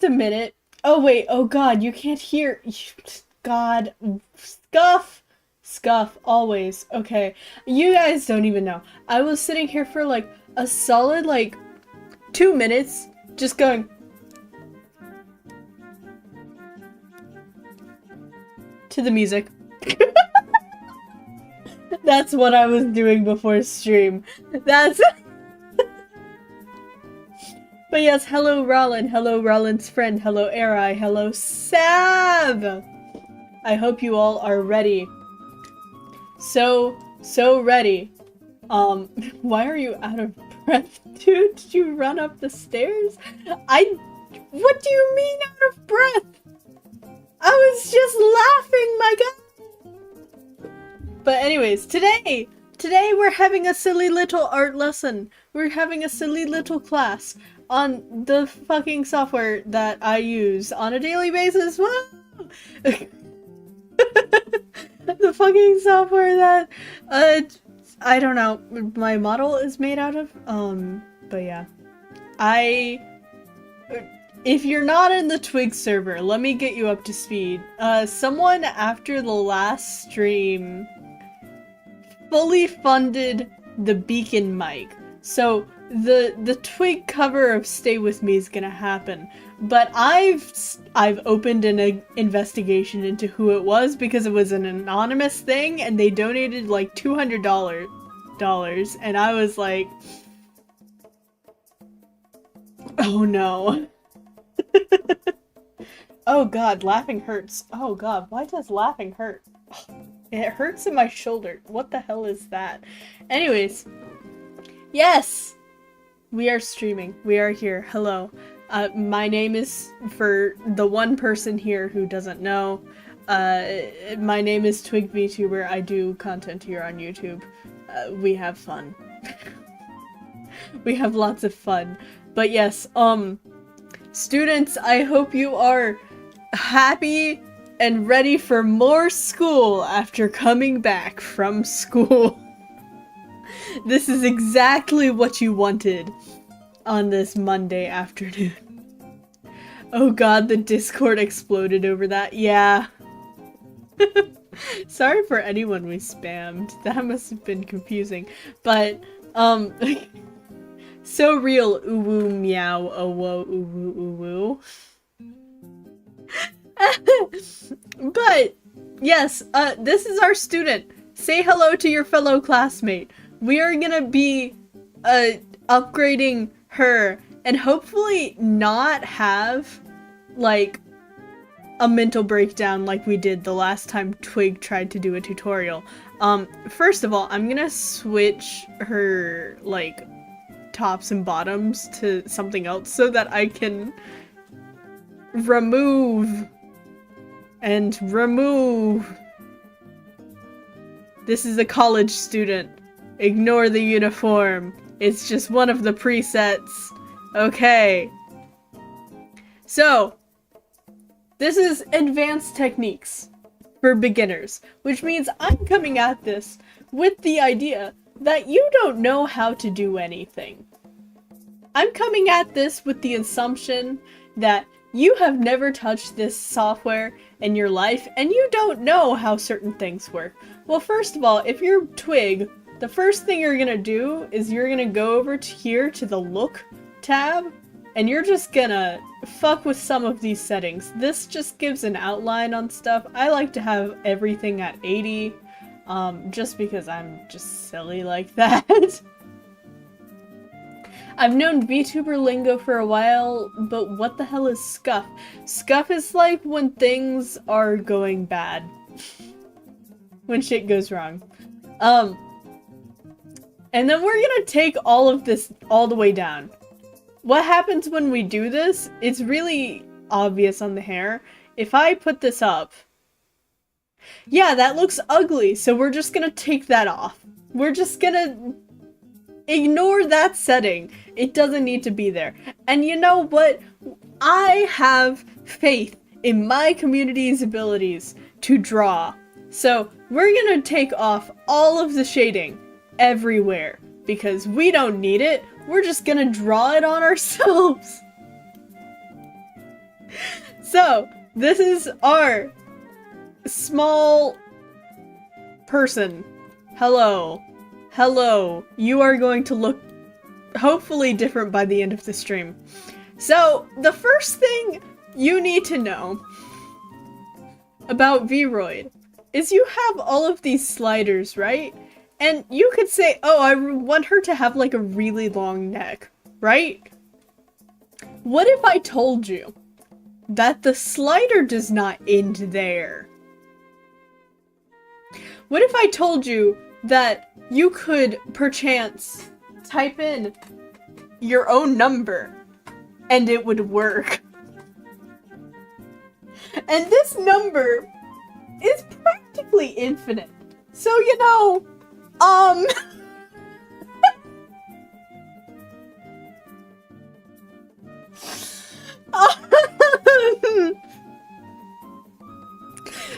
a minute. Oh wait, oh god, you can't hear. God. Scuff. Scuff, always. Okay. You guys don't even know. I was sitting here for like a solid like 2 minutes just going. to the music. That's what I was doing before stream. That's... But yes, hello Rollin, hello Rollin's friend, hello Eri, hello Sav! I hope you all are ready. So ready. Why are you out of breath, dude? Did you run up the stairs? What do you mean out of breath? I was just laughing, my god! But anyways, today we're having a silly little art lesson. We're having a silly little class on the fucking software that I use on a daily basis. Whoa! The fucking software that, I don't know, my model is made out of. But yeah. If you're not in the Twig server, let me get you up to speed. Someone after the last stream fully funded the beacon mic. So the Twig cover of Stay With Me is gonna happen. But I've opened an investigation into who it was because it was an anonymous thing and they donated like $200 and I was like, oh no. Oh god, laughing hurts. Oh god, why does laughing hurt? It hurts in my shoulder. What the hell is that? Anyways, yes! We are streaming. We are here. Hello. My name is, for the one person here who doesn't know, my name is Twig Vtuber. I do content here on YouTube. We have fun. We have lots of fun. But yes, students, I hope you are happy and ready for more school after coming back from school. This is exactly what you wanted on this Monday afternoon. Oh god, the Discord exploded over that. Yeah. Sorry for anyone we spammed. That must have been confusing. But, so real, uwu meow, owo, uwu, uwu. But, yes, this is our student. Say hello to your fellow classmate. We are gonna be, upgrading her and hopefully not have, like, a mental breakdown like we did the last time Twig tried to do a tutorial. First of all, I'm gonna switch her, like, tops and bottoms to something else so that I can remove and remove. This is a college student. Ignore the uniform. It's just one of the presets. Okay. So, this is advanced techniques for beginners, which means I'm coming at this with the idea that you don't know how to do anything. I'm coming at this with the assumption that you have never touched this software in your life and you don't know how certain things work. Well, first of all, if you're Twig, the first thing you're gonna do is you're gonna go over to here to the Look tab, and you're just gonna fuck with some of these settings. This just gives an outline on stuff. I like to have everything at 80, just because I'm just silly like that. I've known VTuber lingo for a while, but what the hell is scuff? Scuff is like when things are going bad. When shit goes wrong. And then we're gonna take all of this all the way down. What happens when we do this? It's really obvious on the hair. If I put this up, yeah, that looks ugly, so we're just gonna take that off. We're just gonna ignore that setting. It doesn't need to be there. And you know what? I have faith in my community's abilities to draw. So we're gonna take off all of the shading everywhere because we don't need it. We're just gonna draw it on ourselves. So, this is our small person. Hello. Hello. You are going to look hopefully different by the end of the stream. So, the first thing you need to know about Vroid is you have all of these sliders, right? And you could say, oh, I want her to have like a really long neck, right? What if I told you that the slider does not end there? What if I told you that you could perchance type in your own number and it would work? And this number is practically infinite. So, you know,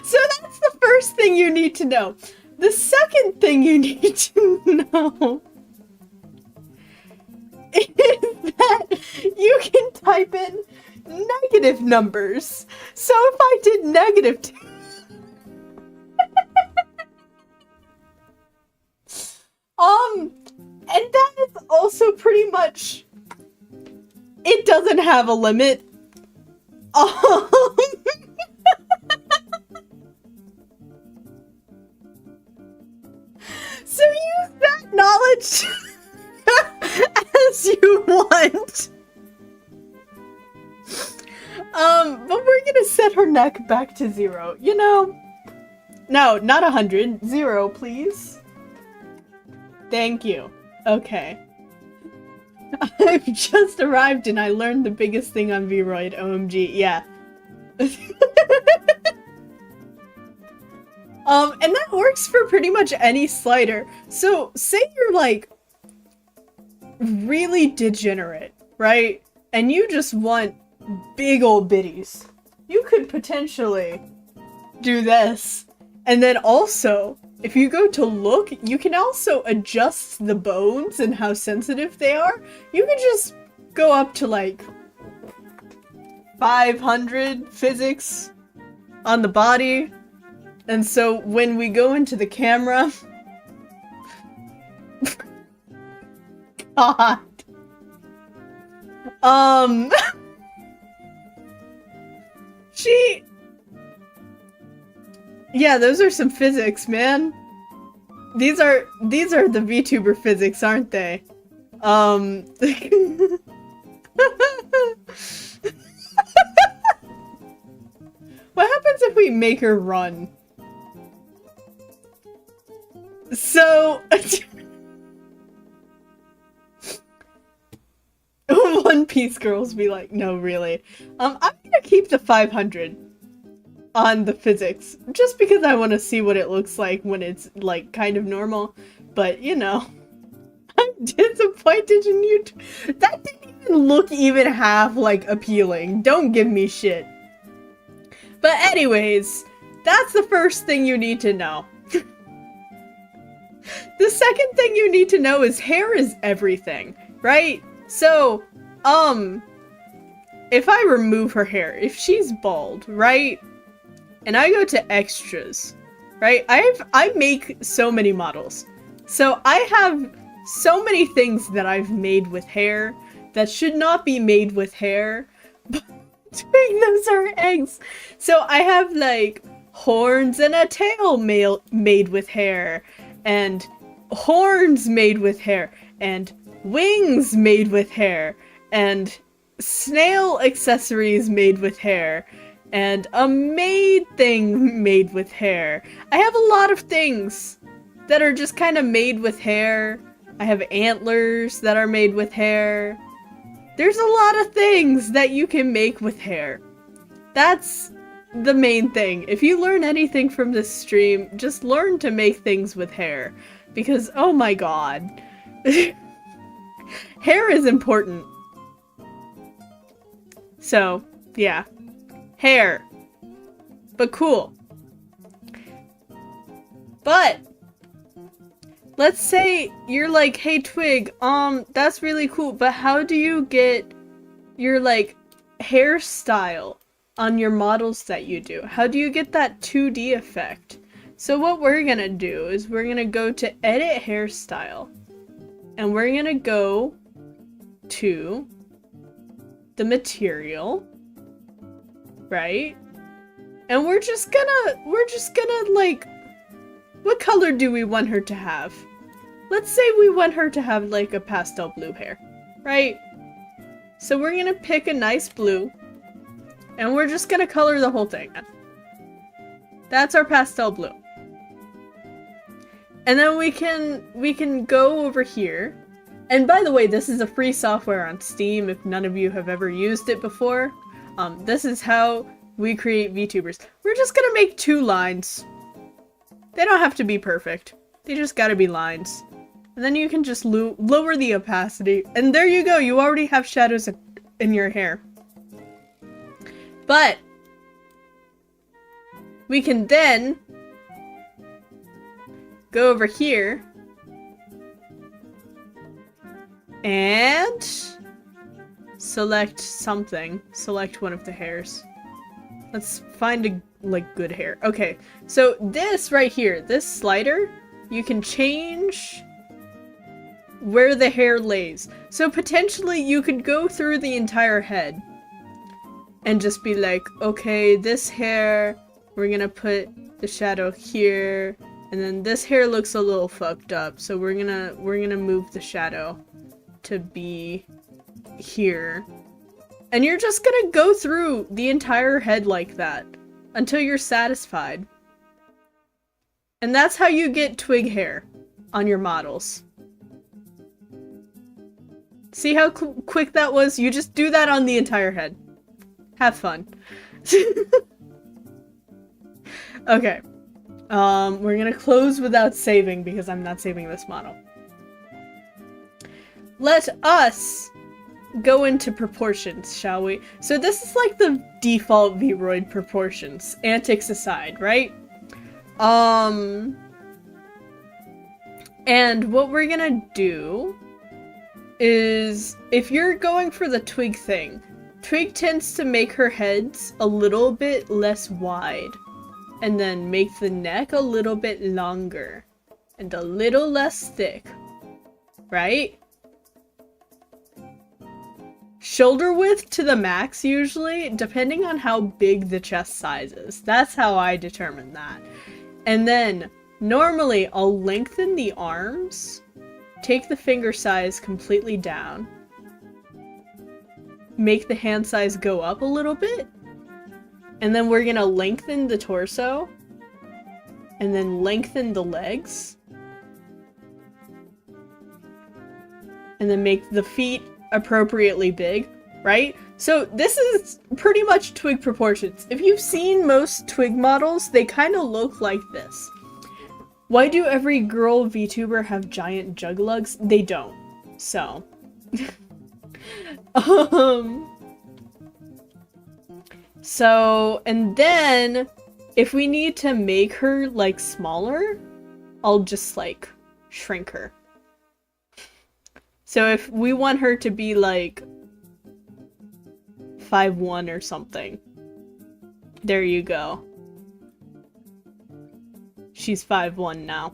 so that's the first thing you need to know. The second thing you need to know is that you can type in negative numbers. So if I did negative 2, and that is also pretty much, it doesn't have a limit. So use that knowledge as you want. But we're gonna set her neck back to 0, you know? No, not 100. 0, please. Thank you. Okay. I've just arrived and I learned the biggest thing on Vroid. OMG, yeah. And that works for pretty much any slider. So, say you're like really degenerate, right? And you just want big old bitties. You could potentially do this. And then also, if you go to look, you can also adjust the bones and how sensitive they are. You can just go up to like 500 physics on the body. And so when we go into the camera, God. Yeah, those are some physics, man. These are the VTuber physics, aren't they? What happens if we make her run? So One Piece girls be like, no, really. I'm gonna keep the 500 on the physics, just because I want to see what it looks like when it's, like, kind of normal. But, you know, I'm disappointed in you. That didn't even look even half, like, appealing. Don't give me shit. But anyways, that's the first thing you need to know. The second thing you need to know is hair is everything, right? So, if I remove her hair, if she's bald, right? And I go to extras, right? I make so many models. So I have so many things that I've made with hair that should not be made with hair. But Twig, those are eggs. So I have like horns and a tail made with hair, and horns made with hair, and wings made with hair, and snail accessories made with hair, and a maid thing made with hair. I have a lot of things that are just kind of made with hair. I have antlers that are made with hair. There's a lot of things that you can make with hair. That's the main thing. If you learn anything from this stream, just learn to make things with hair. Because, oh my god. Hair is important. So, yeah. Hair. But cool. But let's say you're like, hey Twig, that's really cool, but how do you get your like hairstyle on your models that you do? How do you get that 2D effect? So what we're gonna do is we're gonna go to edit hairstyle, and we're gonna go to the material, right? And we're just gonna like, what color do we want her to have? Let's say we want her to have like a pastel blue hair, right? So we're gonna pick a nice blue, and we're just gonna color the whole thing. That's our pastel blue. And then we can go over here. And by the way, this is a free software on Steam if none of you have ever used it before. This is how we create VTubers. We're just gonna make 2 lines. They don't have to be perfect. They just gotta be lines. And then you can just lower the opacity. And there you go, you already have shadows in your hair. But we can then go over here and select something. Select one of the hairs. Let's find a like good hair. Okay, so this right here, this slider, you can change where the hair lays. So potentially you could go through the entire head and just be like, okay, this hair, we're gonna put the shadow here, and then this hair looks a little fucked up, so we're gonna move the shadow to be here. And you're just gonna go through the entire head like that until you're satisfied. And that's how you get twig hair on your models. See how quick that was? You just do that on the entire head. Have fun. Okay. We're gonna close without saving because I'm not saving this model. Let us go into proportions, shall we? So this is like the default Vroid proportions, antics aside, right? And what we're gonna do is, if you're going for the Twig thing, Twig tends to make her heads a little bit less wide, and then make the neck a little bit longer, and a little less thick, right? Shoulder width to the max usually, depending on how big the chest size is. That's how I determine that. And then, normally, I'll lengthen the arms, take the finger size completely down, make the hand size go up a little bit, and then we're gonna lengthen the torso, and then lengthen the legs, and then make the feet appropriately big, right? So this is pretty much Twig proportions. If you've seen most Twig models, they kind of look like this. Why do every girl VTuber have giant jug lugs? They don't. So. So, and then, if we need to make her, like, smaller, I'll just, like, shrink her. So if we want her to be, like, 5'1" or something, there you go. She's 5'1" now.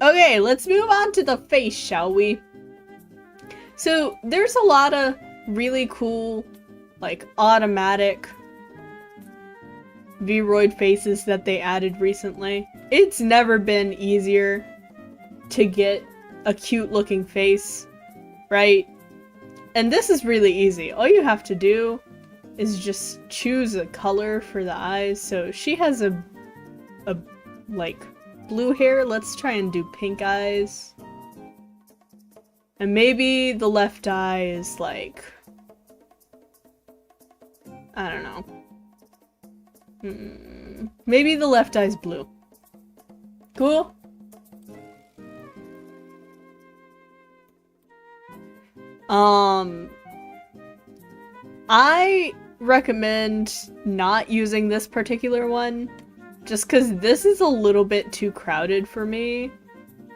Okay, let's move on to the face, shall we? So, there's a lot of really cool, like, automatic Vroid faces that they added recently. It's never been easier to get a cute looking face, right? And this is really easy. All you have to do is just choose a color for the eyes. So she has a like blue hair. Let's try and do pink eyes. And maybe the left eye is like, I don't know. Maybe the left eye's blue. Cool? I recommend not using this particular one, just because this is a little bit too crowded for me.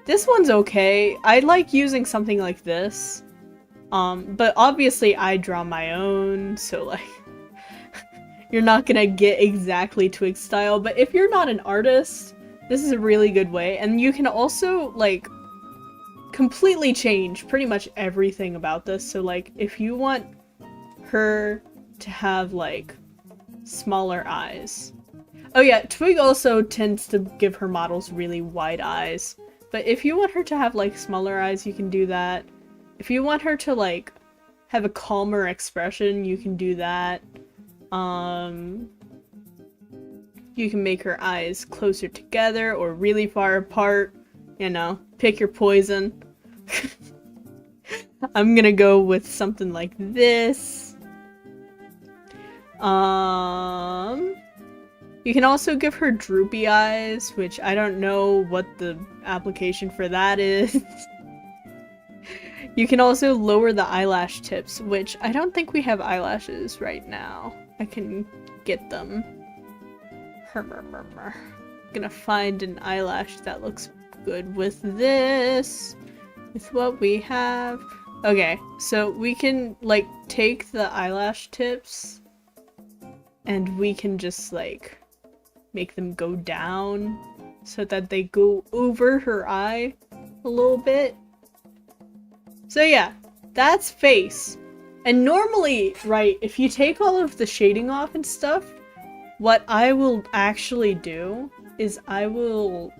This one's okay. I like using something like this. But obviously I draw my own, so like, you're not gonna get exactly Twig style, but if you're not an artist, this is a really good way. And you can also, like, completely change pretty much everything about this. So, like, if you want her to have, like, smaller eyes. Oh yeah, Twig also tends to give her models really wide eyes. But if you want her to have like smaller eyes, you can do that. If you want her to like have a calmer expression, you can do that. You can make her eyes closer together or really far apart. You know, pick your poison. I'm gonna go with something like this. You can also give her droopy eyes, which I don't know what the application for that is. You can also lower the eyelash tips, which I don't think we have eyelashes right now. I can get them. Gonna find an eyelash that looks good with this. With what we have. Okay, so we can like take the eyelash tips and we can just like make them go down so that they go over her eye a little bit. So yeah, that's face. And normally, right, if you take all of the shading off and stuff, what I will actually do is I will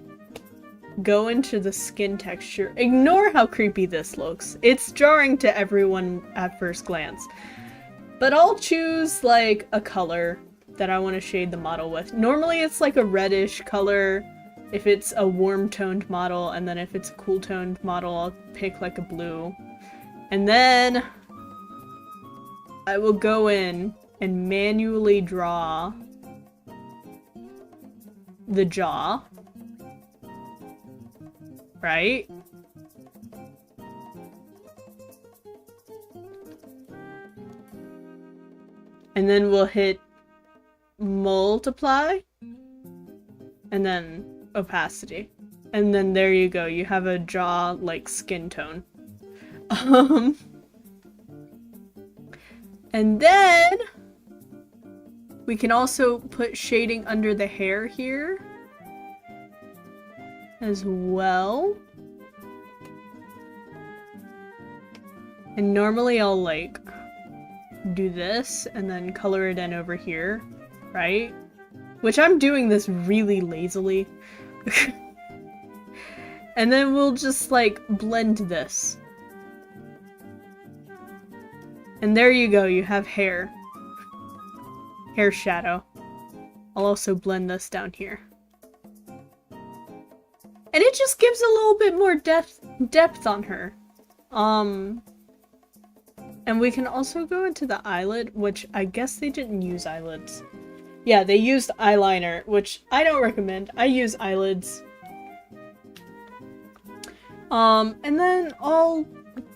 go into the skin texture. Ignore how creepy this looks. It's jarring to everyone at first glance. But I'll choose like a color that I want to shade the model with. Normally it's like a reddish color if it's a warm toned model, and then if it's a cool toned model I'll pick like a blue. And then I will go in and manually draw the jaw. Right? And then we'll hit multiply and then opacity. And then there you go. You have a jaw like skin tone. And then we can also put shading under the hair here as well. And normally I'll like do this and then color it in over here, right? Which I'm doing this really lazily. And then we'll just like blend this. And there you go, you have hair. Hair shadow. I'll also blend this down here. And it just gives a little bit more depth on her. And we can also go into the eyelid, which I guess they didn't use eyelids. Yeah, they used eyeliner, which I don't recommend. I use eyelids. And then I'll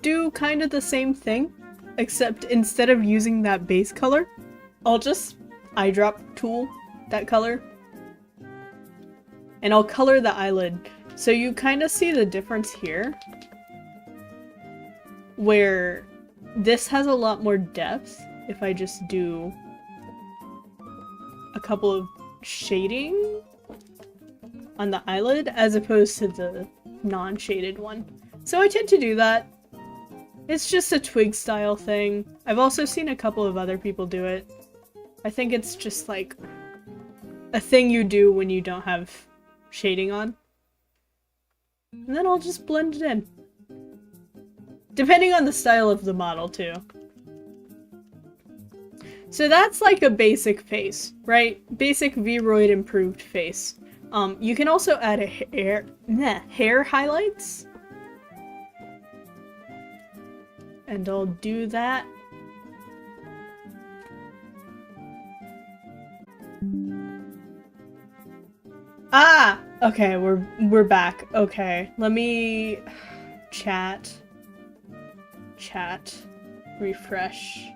do kind of the same thing, except instead of using that base color, I'll just eyedrop tool that color. And I'll color the eyelid. So you kind of see the difference here, where this has a lot more depth if I just do a couple of shading on the eyelid as opposed to the non-shaded one. So I tend to do that. It's just a Twig style thing. I've also seen a couple of other people do it. I think it's just like a thing you do when you don't have shading on. And then I'll just blend it in. Depending on the style of the model, too. So that's like a basic face, right? Basic Vroid improved face. You can also add a hair highlights. And I'll do that. Ah! Okay, we're back. Okay, let me chat, refresh.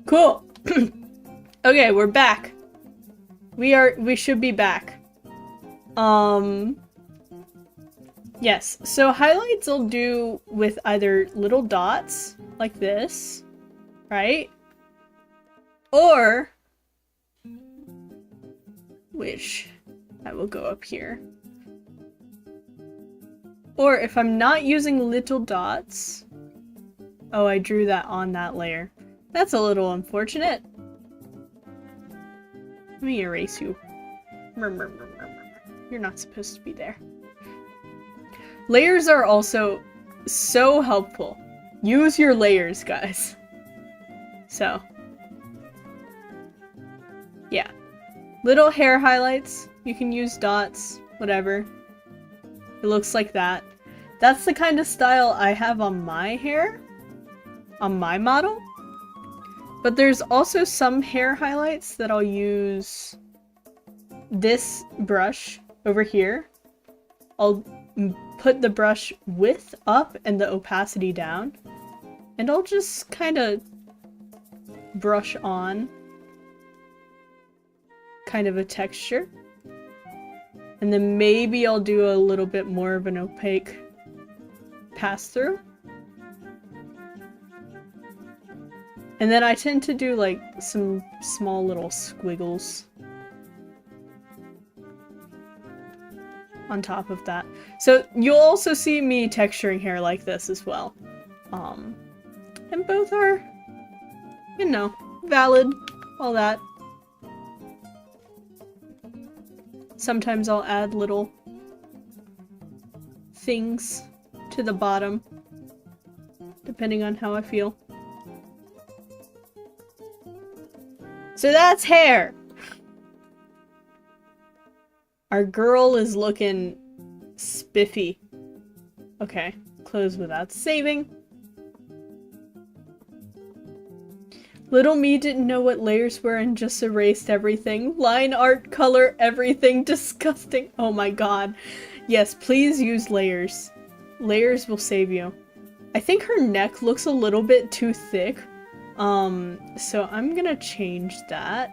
Cool. Okay, we're back. We should be back. Yes, so highlights I'll do with either little dots, like this, right? Or, which I will go up here. Or if I'm not using little dots, Oh, I drew that on that layer. That's a little unfortunate. Let me erase you. You're not supposed to be there. Layers are also so helpful. Use your layers, guys. So. Yeah. Little hair highlights. You can use dots, whatever. It looks like that. That's the kind of style I have on my hair. On my model. But there's also some hair highlights that I'll use this brush over here. I'll put the brush width up and the opacity down. And I'll just kind of brush on kind of a texture. And then maybe I'll do a little bit more of an opaque pass-through. And then I tend to do like some small little squiggles on top of that. So you'll also see me texturing hair like this as well. And both are, you know, valid, all that. Sometimes I'll add little things to the bottom, depending on how I feel. So that's hair! Our girl is looking spiffy. Okay, close without saving. Little me didn't know what layers were and just erased everything. Line art, color, everything. Disgusting. Oh my god. Yes, please use layers. Layers will save you. I think her neck looks a little bit too thick. So I'm gonna change that.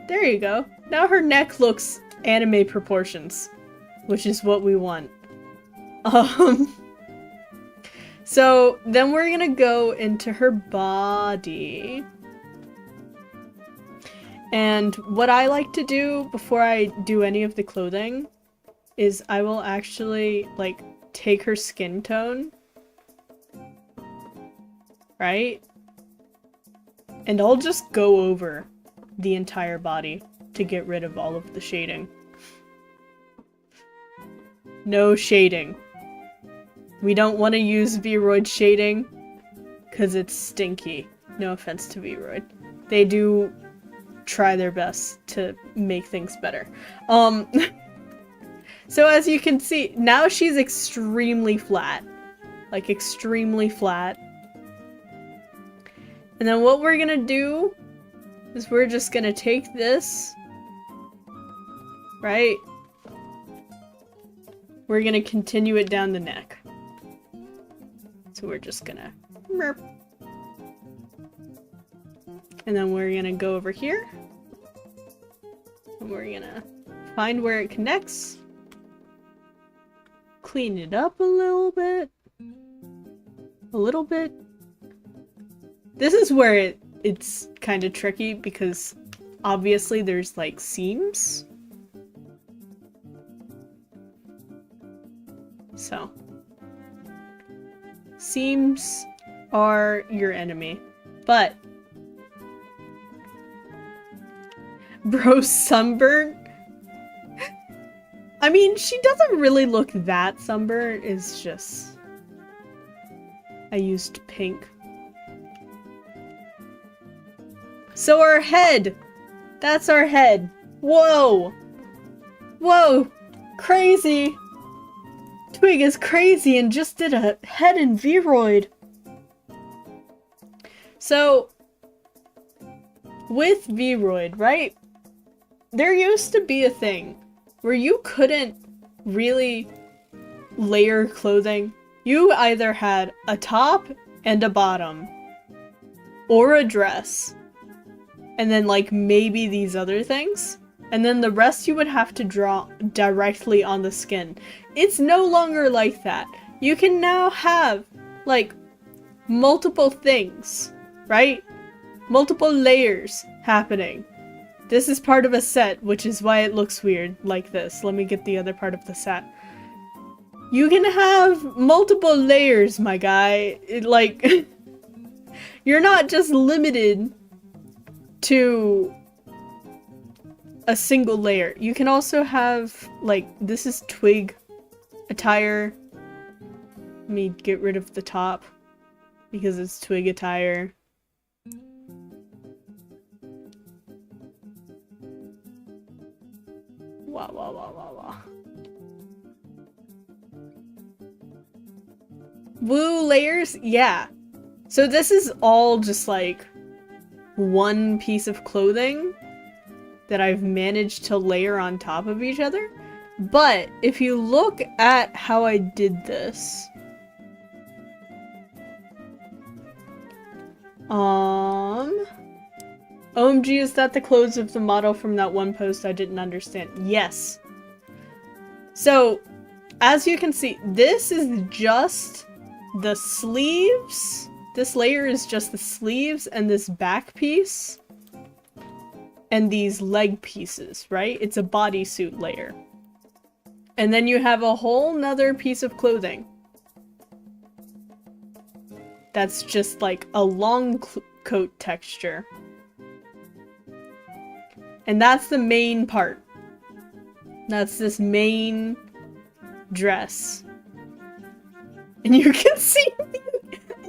There you go. Now her neck looks anime proportions, which is what we want. So then we're gonna go into her body. And what I like to do before I do any of the clothing is I will actually like take her skin tone, right? And I'll just go over the entire body to get rid of all of the shading. No shading. We don't want to use Vroid shading because it's stinky. No offense to Vroid. They do try their best to make things better. So as you can see, now she's extremely flat. Like extremely flat. And then what we're gonna do is we're just gonna take this, right? We're gonna continue it down the neck. So we're just gonna merp. And then we're gonna go over here. And we're gonna find where it connects. Clean it up a little bit. A little bit. This is where it's kind of tricky because obviously there's like seams. So. Seams are your enemy. But. Bro, sunburnt? I mean, she doesn't really look that sunburnt. It's just. I used pink. So our head! That's our head. Whoa! Whoa! Crazy! Twig is crazy and just did a head in Vroid. So, with Vroid, right? There used to be a thing where you couldn't really layer clothing. You either had a top and a bottom, or a dress, and then like maybe these other things, and then the rest you would have to draw directly on the skin. It's no longer like that. You can now have like multiple things, right? Multiple layers happening. This is part of a set, which is why it looks weird like this. Let me get the other part of the set. You can have multiple layers, my guy. Like, you're not just limited to a single layer. You can also have, like, this is Twig attire. Let me get rid of the top because it's Twig attire. Wow, wow, wow, wow, wow. Woo layers? Yeah. So this is all just like one piece of clothing that I've managed to layer on top of each other. But if you look at how I did this, OMG, is that the clothes of the model from that one post I didn't understand? Yes. So, as you can see, this is just the sleeves. This layer is just the sleeves and this back piece. And these leg pieces, right? It's a bodysuit layer. And then you have a whole nother piece of clothing. That's just like a long coat texture. And that's the main part. That's this main dress. And you can see the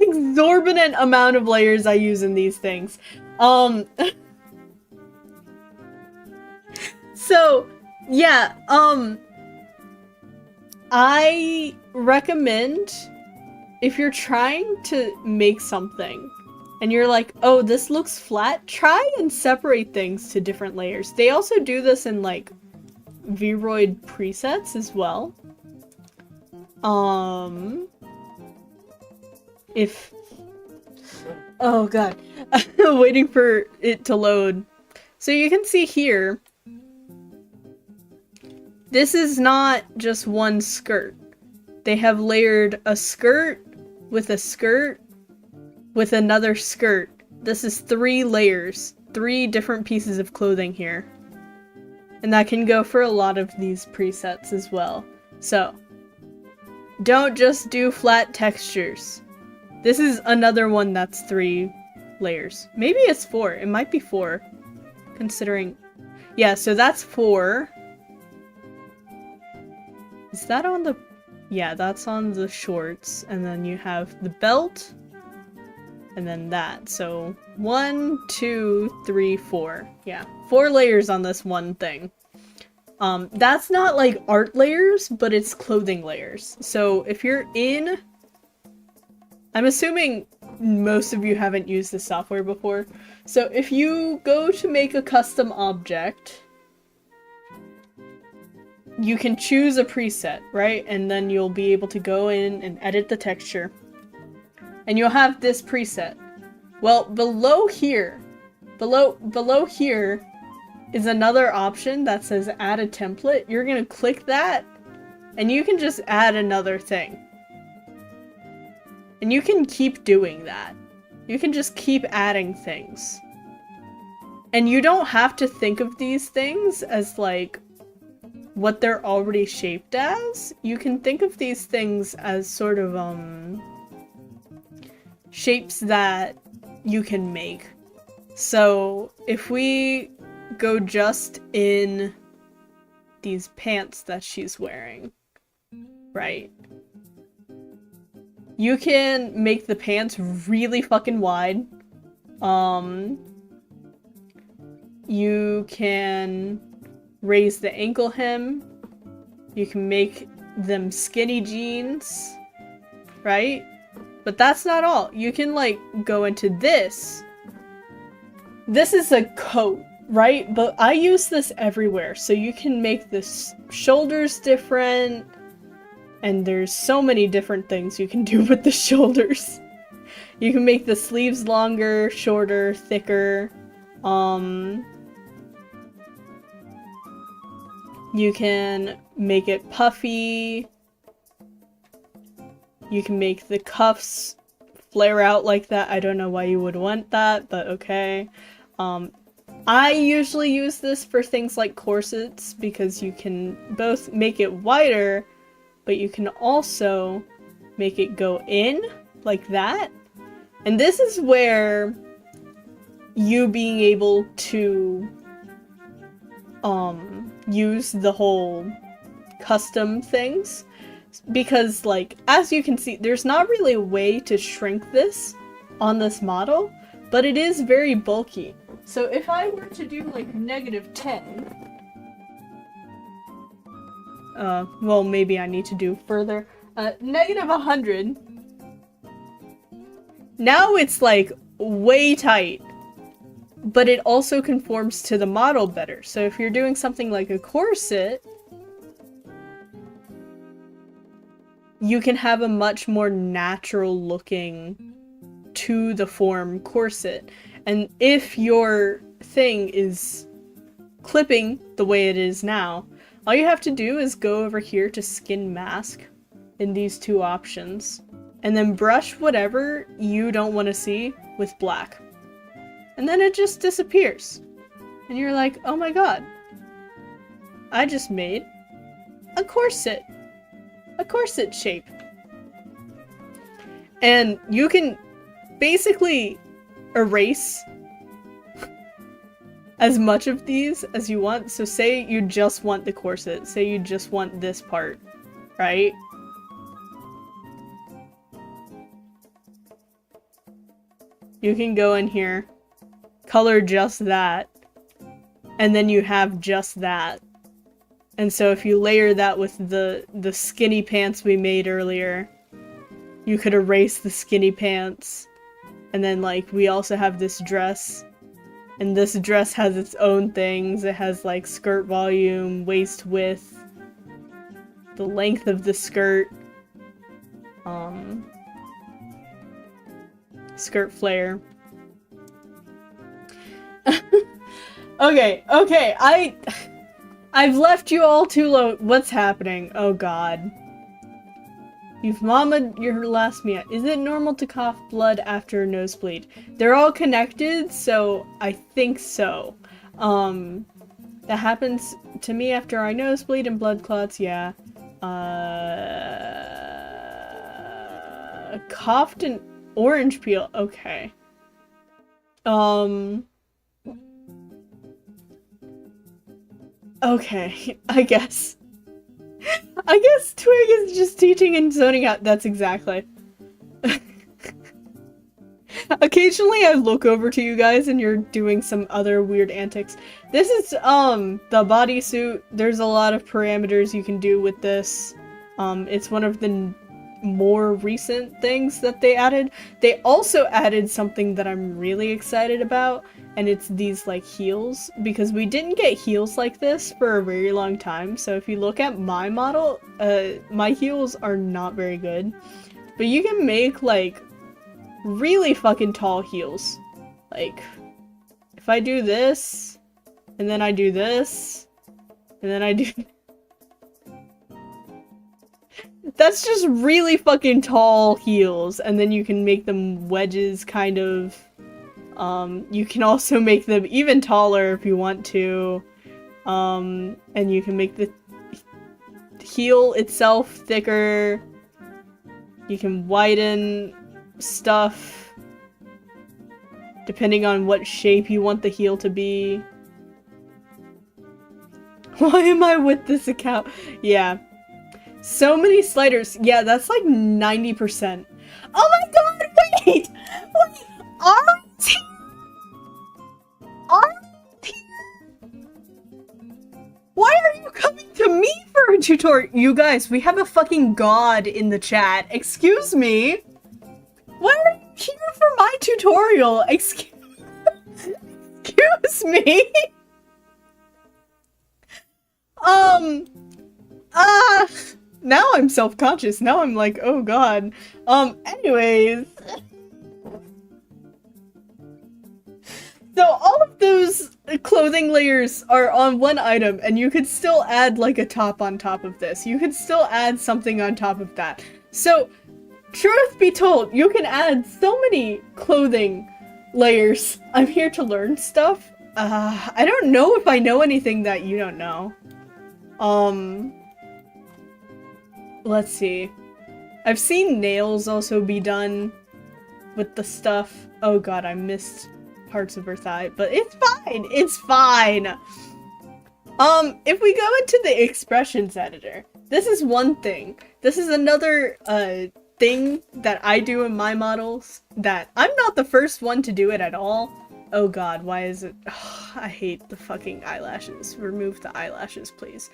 exorbitant amount of layers I use in these things. So, yeah, I recommend if you're trying to make something and you're like, oh, this looks flat, try and separate things to different layers. They also do this in, like, Vroid presets as well. Oh god, waiting for it to load. So you can see here, this is not just one skirt. They have layered a skirt with another skirt. This is 3 layers, 3 different pieces of clothing here. And that can go for a lot of these presets as well. So, don't just do flat textures. This is another one that's 3 layers. Maybe it's 4. It might be 4. Considering... Yeah, so that's 4. Is that on the... Yeah, that's on the shorts. And then you have the belt. And then that. So 1, 2, 3, 4. Yeah, 4 layers on this one thing. That's not like art layers, but it's clothing layers. So if you're in... I'm assuming most of you haven't used this software before. So if you go to make a custom object, you can choose a preset, right? And then you'll be able to go in and edit the texture. And you'll have this preset. Well, below here is another option that says add a template. You're gonna click that, and you can just add another thing. And you can keep doing that. You can just keep adding things. And you don't have to think of these things as like what they're already shaped as. You can think of these things as sort of shapes that you can make. So if we go just in these pants that she's wearing, right? You can make the pants really fucking wide. You can raise the ankle hem. You can make them skinny jeans, right? But that's not all. You can, like, go into this. This is a coat, right? But I use this everywhere. So you can make the shoulders different. And there's so many different things you can do with the shoulders. You can make the sleeves longer, shorter, thicker. You can make it puffy. You can make the cuffs flare out like that. I don't know why you would want that, but okay. I usually use this for things like corsets because you can both make it wider, but you can also make it go in like that. And this is where you being able to use the whole custom things, because like as you can see, there's not really a way to shrink this on this model, but it is very bulky. So if I were to do like -10, well, maybe I need to do further, -100, now it's like way tight, but it also conforms to the model better. So if you're doing something like a corset, you can have a much more natural looking to the form corset. And if your thing is clipping the way it is now, all you have to do is go over here to skin mask in these two options, and then brush whatever you don't want to see with black. And then it just disappears. And you're like, oh my god, I just made a corset. A corset shape. And you can basically erase as much of these as you want. So say you just want the corset. Say you just want this part, right? You can go in here, color just that, and then you have just that. And so if you layer that with the skinny pants we made earlier, you could erase the skinny pants. And then like we also have this dress, and this dress has its own things. It has like skirt volume, waist width, the length of the skirt, skirt flare. Okay, I've left you all too low. What's happening? Oh god. You've mamaed your last meal. Is it normal to cough blood after a nosebleed? They're all connected, so I think so. That happens to me after I nosebleed and blood clots, yeah. Coughed an orange peel, okay. Okay, I guess. I guess Twig is just teaching and zoning out. That's exactly. Occasionally I look over to you guys and you're doing some other weird antics. This is, the bodysuit. There's a lot of parameters you can do with this. It's one of the more recent things that they added. They also added something that I'm really excited about, and it's these like heels, because we didn't get heels like this for a very long time. So if you look at my model, my heels are not very good, but you can make like really fucking tall heels. Like if I do this and then I do this and then I do that's just really fucking tall heels, and then you can make them wedges, kind of. You can also make them even taller if you want to. And you can make the heel itself thicker. You can widen stuff depending on what shape you want the heel to be. Why am I with this account? Yeah. So many sliders. Yeah, that's like 90%. Oh my god, wait! Wait! Aren't here? Aren't here? Why are you coming to me for a tutorial? You guys, we have a fucking god in the chat. Excuse me? Why are you here for my tutorial? Excuse me? Now I'm self-conscious. Now I'm like, oh god. Anyways. So all of those clothing layers are on one item, and you could still add like a top on top of this. You could still add something on top of that. So, truth be told, you can add so many clothing layers. I'm here to learn stuff. I don't know if I know anything that you don't know. let's see. I've seen nails also be done with the stuff. Oh god, I missed parts of her thigh, but it's fine. It's fine. If we go into the expressions editor, this is one thing. This is another thing that I do in my models that I'm not the first one to do it at all. Oh god, why is it? Oh, I hate the fucking eyelashes. Remove the eyelashes, please.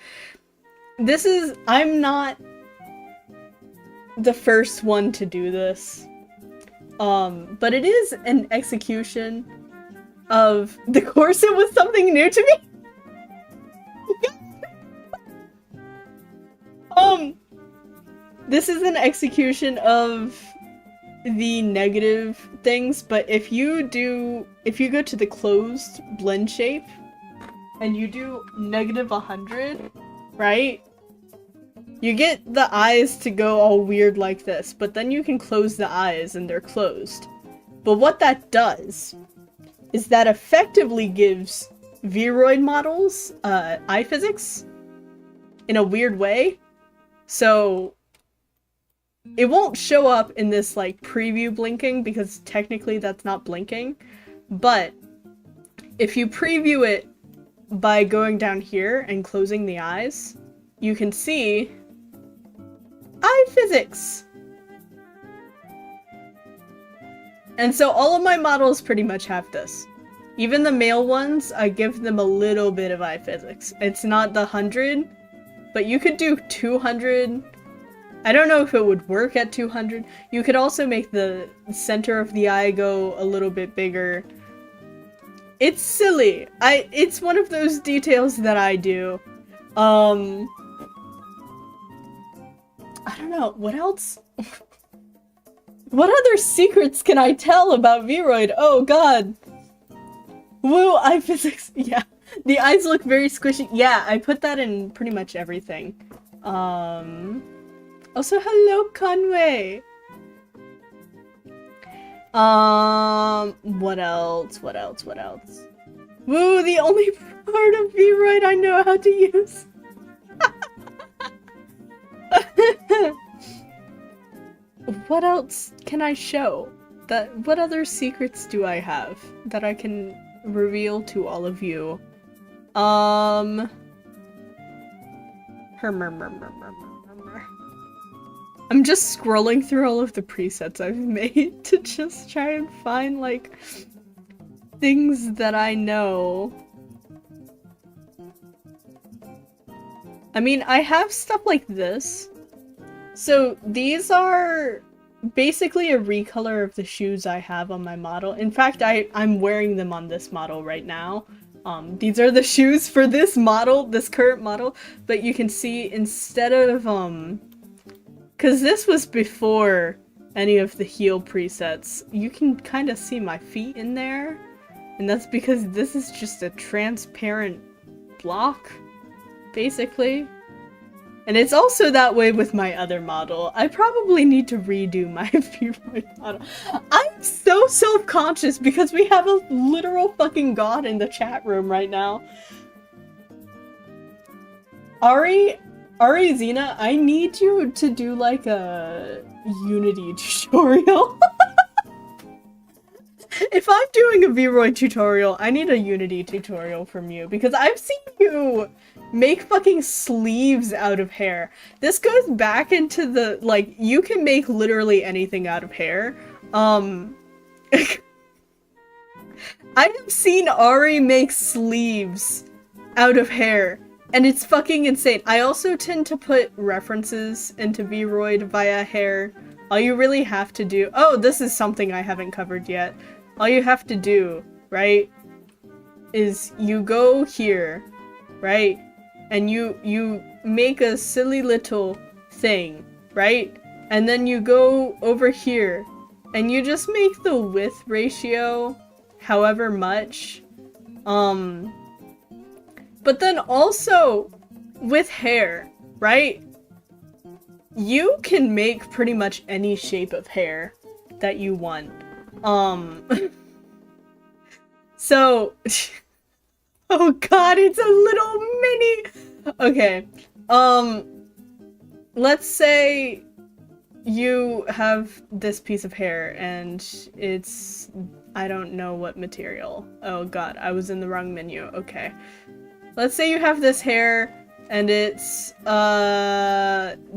I'm not the first one to do this. But it is an execution of the corset was something new to me. This is an execution of the negative things, but if you go to the closed blend shape and you do -100, right? You get the eyes to go all weird like this, but then you can close the eyes and they're closed. But what that does is that effectively gives Vroid models eye physics in a weird way. So it won't show up in this like preview blinking because technically that's not blinking. But if you preview it by going down here and closing the eyes, you can see eye physics. And so all of my models pretty much have this. Even the male ones, I give them a little bit of eye physics. It's not the 100, but you could do 200. I don't know if it would work at 200. You could also make the center of the eye go a little bit bigger. It's silly. It's one of those details that I do. I don't know, what else? What other secrets can I tell about Vroid? Oh god. Woo, eye physics. Yeah, the eyes look very squishy. Yeah, I put that in pretty much everything. Also, hello, Conway! What else? What else? What else? Woo, the only part of Vroid I know how to use! What else can I show? What other secrets do I have that I can reveal to all of you? I'm just scrolling through all of the presets I've made to just try and find, like, things that I know. I mean, I have stuff like this. So, these are basically a recolor of the shoes I have on my model. In fact, I'm wearing them on this model right now. These are the shoes for this model, this current model, but you can see instead of, because this was before any of the heel presets, you can kind of see my feet in there, and that's because this is just a transparent block, basically. And it's also that way with my other model. I probably need to redo my Vroid model. I'm so self-conscious because we have a literal fucking god in the chat room right now. Ari Zena, I need you to do like a Unity tutorial. If I'm doing a Vroid tutorial, I need a Unity tutorial from you because I've seen you make fucking sleeves out of hair. This goes back into the, like, you can make literally anything out of hair. I have seen Ari make sleeves out of hair, and it's fucking insane. I also tend to put references into Vroid via hair. All you really have to do— oh, this is something I haven't covered yet. All you have to do, right, is you go here, right, and you make a silly little thing, right, and then you go over here, and you just make the width ratio however much, but then also, with hair, right, you can make pretty much any shape of hair that you want. So, oh god, it's a little mini— okay, let's say you have this piece of hair and it's, I don't know what material. Oh god, I was in the wrong menu. Okay. Let's say you have this hair and it's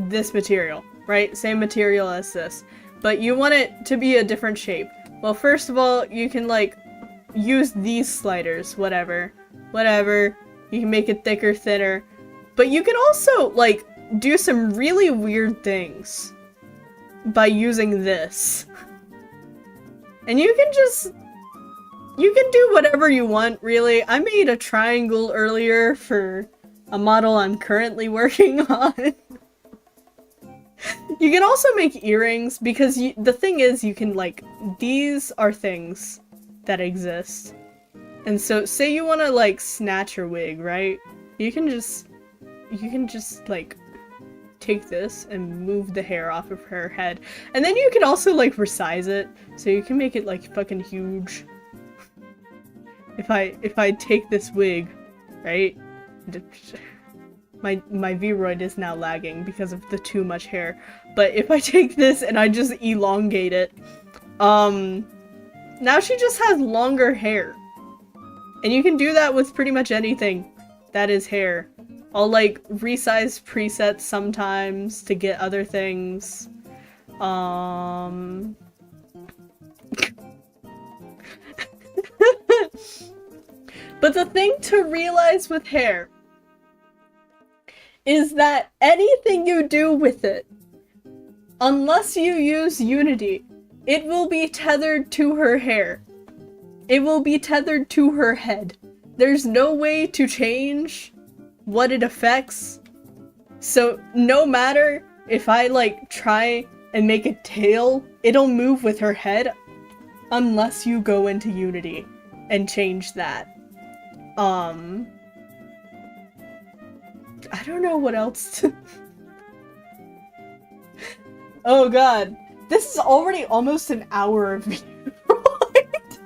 this material, right? Same material as this. But you want it to be a different shape. Well, first of all, you can like use these sliders, whatever. You can make it thicker, thinner. But you can also like do some really weird things by using this. And you can do whatever you want, really. I made a triangle earlier for a model I'm currently working on. You can also make earrings, because the thing is, you can, like, these are things that exist. And so, say you want to, like, snatch her wig, right? You can just, like, take this and move the hair off of her head. And then you can also, like, resize it, so you can make it, like, fucking huge. If I take this wig, right? My Vroid is now lagging because of the too much hair. But if I take this and I just elongate it, now she just has longer hair. And you can do that with pretty much anything that is hair. I'll like resize presets sometimes to get other things. But the thing to realize with hair is that anything you do with it, unless you use Unity, it will be tethered to her hair. It will be tethered to her head. There's no way to change what it affects. So no matter if I like try and make a tail, it'll move with her head unless you go into Unity and change that. I don't know what else to... Oh god. This is already almost an hour of Vroid.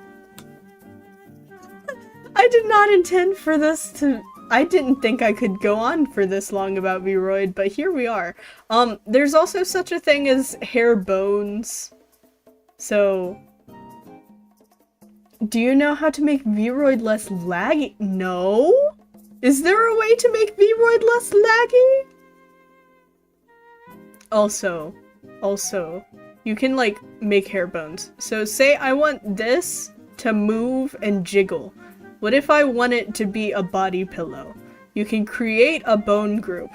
I did not intend for this to... I didn't think I could go on for this long about Vroid, but here we are. There's also such a thing as hair bones. So... Do you know how to make Vroid less laggy? No? Is there a way to make Vroid less laggy? Also, you can like make hair bones. So say I want this to move and jiggle. What if I want it to be a body pillow? You can create a bone group.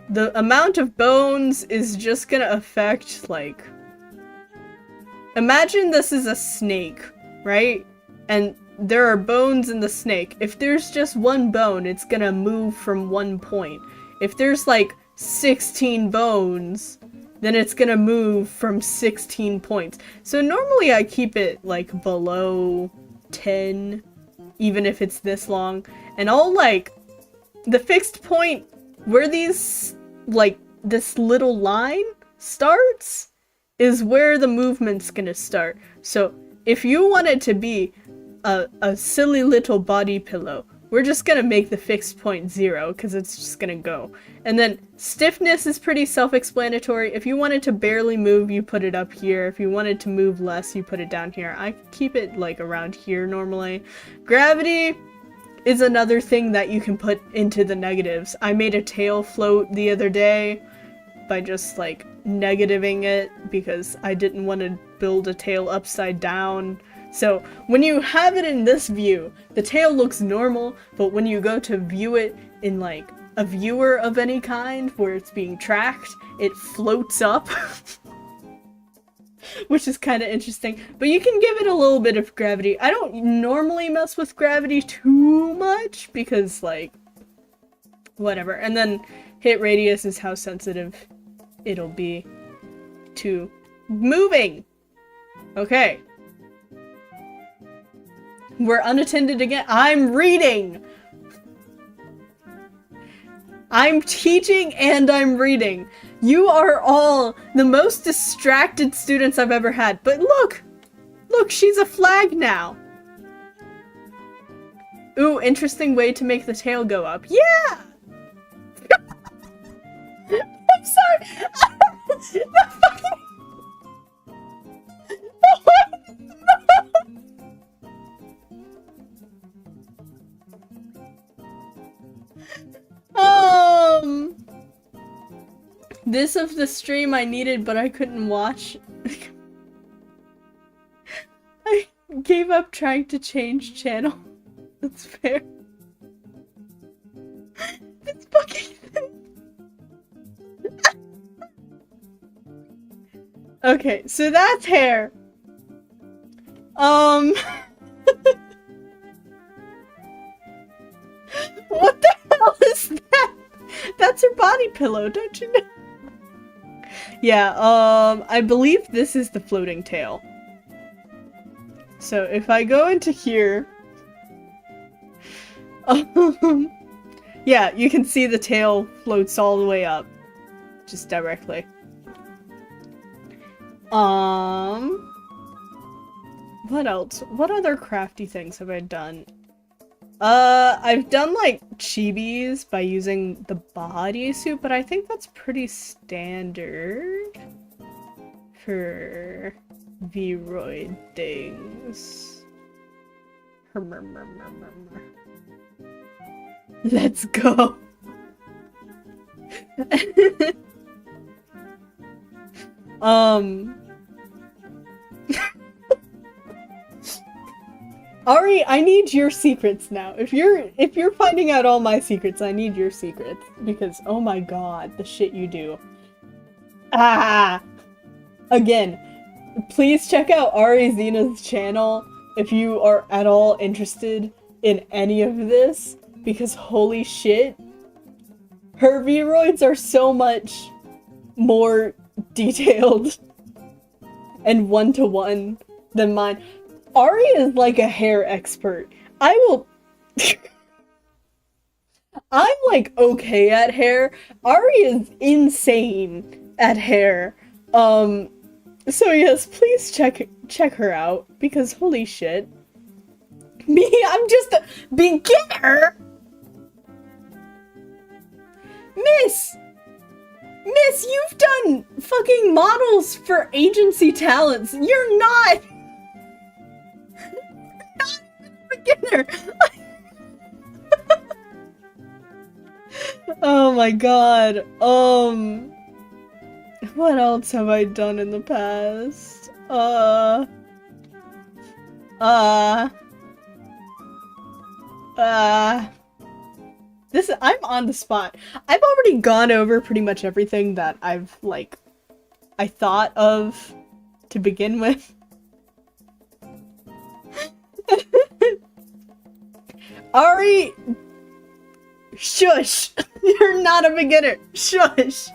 The amount of bones is just gonna affect like... Imagine this is a snake, right? And there are bones in the snake. If there's just one bone, it's gonna move from one point. If there's like 16 bones, then it's gonna move from 16 points. So normally I keep it like below 10, even if it's this long. And I'll like, the fixed point where these, like, this little line starts is where the movement's gonna start. So if you want it to be a silly little body pillow, we're just gonna make the fixed point 0, because it's just gonna go. And then stiffness is pretty self-explanatory. If you wanted to barely move, you put it up here. If you wanted to move less, you put it down here. I keep it like around here normally. Gravity is another thing that you can put into the negatives. I made a tail float the other day by just like negativing it because I didn't want to build a tail upside down. So when you have it in this view, the tail looks normal, but when you go to view it in like a viewer of any kind where it's being tracked, it floats up. Which is kind of interesting, but you can give it a little bit of gravity. I don't normally mess with gravity too much because like, whatever. And then hit radius is how sensitive it'll be to moving. Okay. We're unattended again. I'm reading! I'm teaching and I'm reading. You are all the most distracted students I've ever had. But look! Look, she's a flag now! Ooh, interesting way to make the tail go up. Yeah! I'm sorry, This of the stream I needed, but I couldn't watch. I gave up trying to change channel. That's fair. It's fucking Okay, so that's hair. What the hell is that? That's her body pillow, don't you know? Yeah, I believe this is the floating tail. So if I go into here, yeah, you can see the tail floats all the way up, just directly. What else? What other crafty things have I done? I've done like chibis by using the bodysuit, but I think that's pretty standard for Vroid things. Let's go. Ari, I need your secrets now. If you're finding out all my secrets, I need your secrets. Because, oh my god, the shit you do. Ah! Again, please check out Ari Zena's channel if you are at all interested in any of this. Because holy shit, her Vroids are so much more detailed and one-to-one than mine. Ari is like a hair expert. I will... I'm like okay at hair. Ari is insane at hair. So yes, please check her out, because holy shit. Me, I'm just a beginner! Miss, you've done fucking models for agency talents. You're not a beginner. Oh my god. What else have I done in the past? I'm on the spot. I've already gone over pretty much everything that I've, like, I thought of to begin with. Ari! Shush! You're not a beginner! Shush!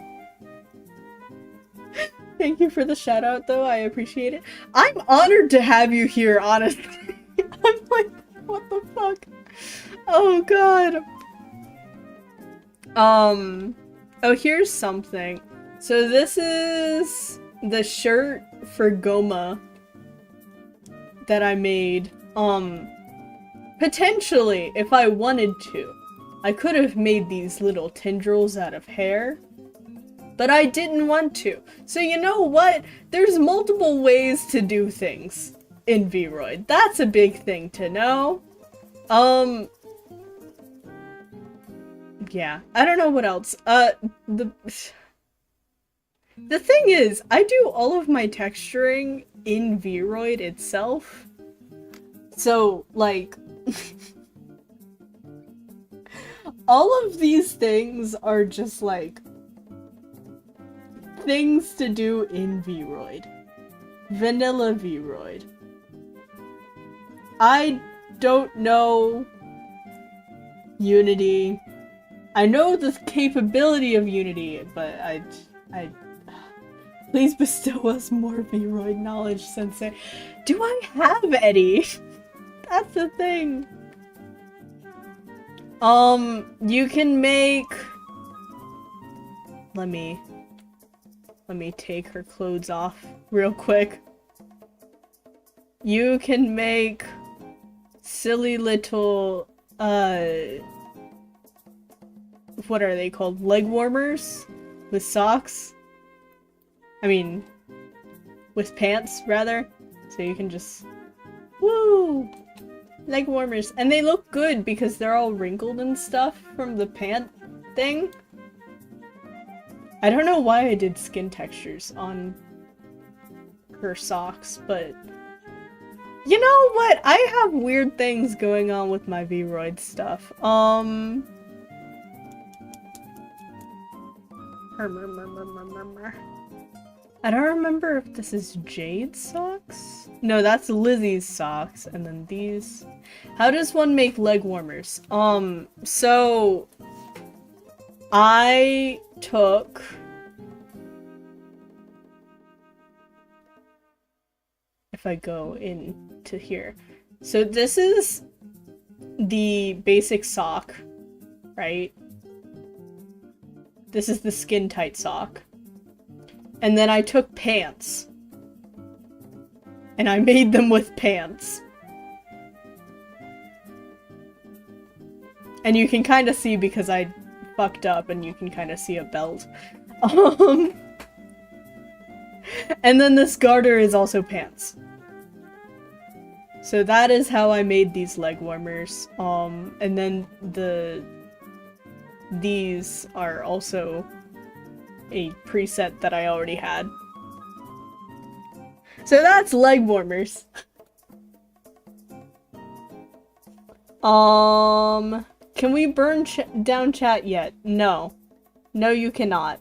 Thank you for the shout out, though. I appreciate it. I'm honored to have you here, honestly. I'm like, what the fuck? Oh god. Oh, here's something. So this is the shirt for Goma that I made. Potentially, if I wanted to, I could have made these little tendrils out of hair, but I didn't want to. So you know what? There's multiple ways to do things in Vroid. That's a big thing to know. Yeah, I don't know what else. The thing is, I do all of my texturing in Vroid itself. So, like, all of these things are just, like, things to do in Vroid. Vanilla Vroid. I don't know Unity. I know the capability of Unity, but I please bestow us more Vroid knowledge, Sensei. Do I have any? That's the thing. You can make... Let me take her clothes off real quick. You can make silly little, what are they called? Leg warmers with socks. I mean, with pants, rather. So you can just... Woo! Leg warmers. And they look good because they're all wrinkled and stuff from the pant thing. I don't know why I did skin textures on her socks, but... You know what? I have weird things going on with my Vroid stuff. I don't remember if this is Jade's socks? No, that's Lizzie's socks, and then these... How does one make leg warmers? So... I took... If I go into here. So this is the basic sock, right? This is the skin tight sock. And then I took pants. And I made them with pants. And you can kind of see because I fucked up and you can kind of see a belt. And then this garter is also pants. So that is how I made these leg warmers. And then these are also a preset that I already had. So that's leg warmers. Can we burn down chat yet? No. No, you cannot.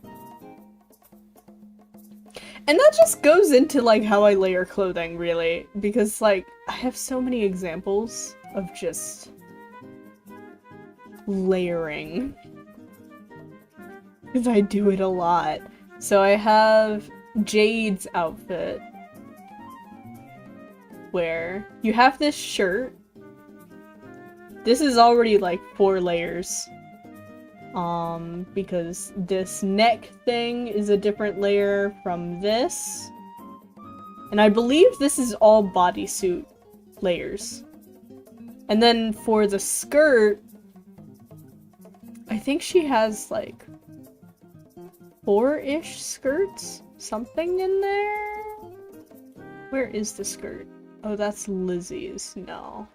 And that just goes into, like, how I layer clothing, really. Because, like, I have so many examples of just layering. Because I do it a lot. So I have Jade's outfit. Where you have this shirt. This is already, like, 4 layers. Because this neck thing is a different layer from this. And I believe this is all bodysuit layers. And then for the skirt, I think she has like 4-ish skirts? Something in there? Where is the skirt? Oh, that's Lizzie's. No.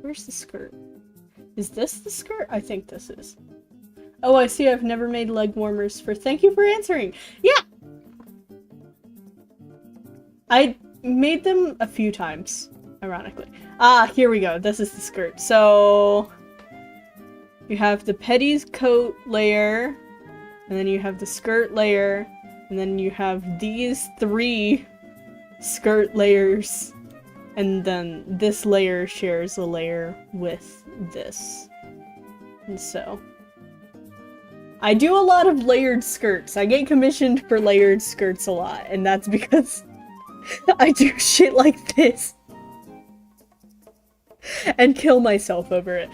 Where's the skirt? Is this the skirt? I think this is. Oh, I see I've never made leg warmers for- Thank you for answering! Yeah! I made them a few times, ironically. Ah, here we go. This is the skirt. So... you have the petticoat layer, and then you have the skirt layer, and then you have these 3 skirt layers, and then this layer shares a layer with this. And so... I do a lot of layered skirts. I get commissioned for layered skirts a lot, and that's because I do shit like this. And kill myself over it.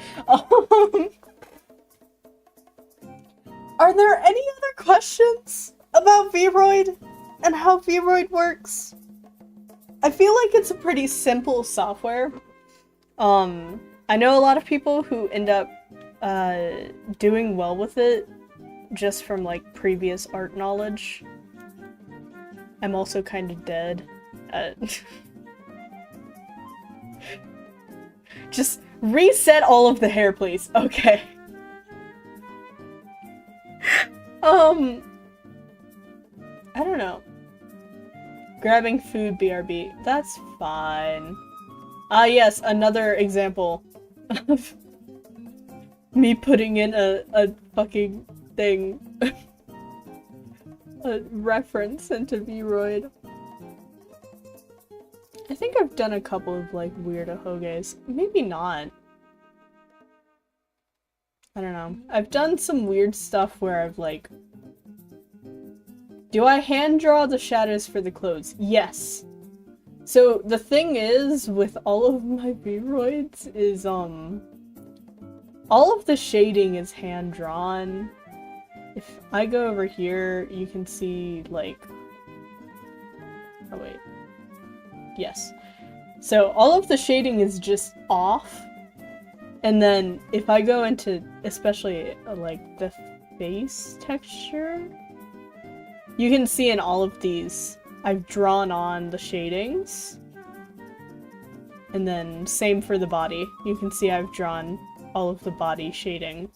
Are there any other questions about Vroid and how Vroid works? I feel like it's a pretty simple software. I know a lot of people who end up doing well with it just from like previous art knowledge. I'm also kind of dead. Just reset all of the hair, please. Okay. I don't know. Grabbing food, BRB. That's fine. Ah, yes, another example of me putting in a fucking thing. A reference into Vroid. I think I've done a couple of, like, weirdo hoges. Maybe not. I don't know. I've done some weird stuff where I've, like... Do I hand draw the shadows for the clothes? Yes. So, the thing is, with all of my Vroids, is, all of the shading is hand-drawn. If I go over here, you can see, like... Oh, wait. Yes. So, all of the shading is just off. And then, if I go into, especially, like, the face texture... You can see in all of these, I've drawn on the shadings. And then same for the body. You can see I've drawn all of the body shading.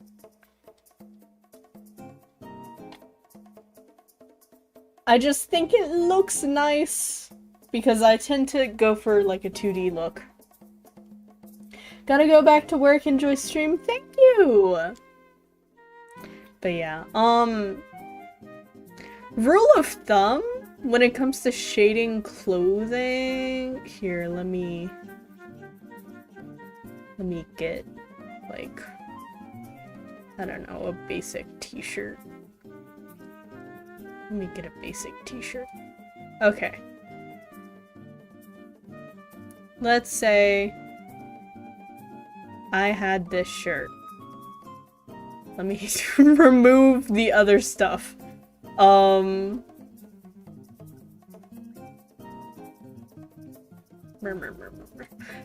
I just think it looks nice because I tend to go for like a 2D look. Gotta go back to work, enjoy stream, thank you! But yeah, rule of thumb when it comes to shading clothing, here, let me get, like, I don't know, a basic t-shirt. Let me get a basic t-shirt. Okay. Let's say I had this shirt. Let me remove the other stuff.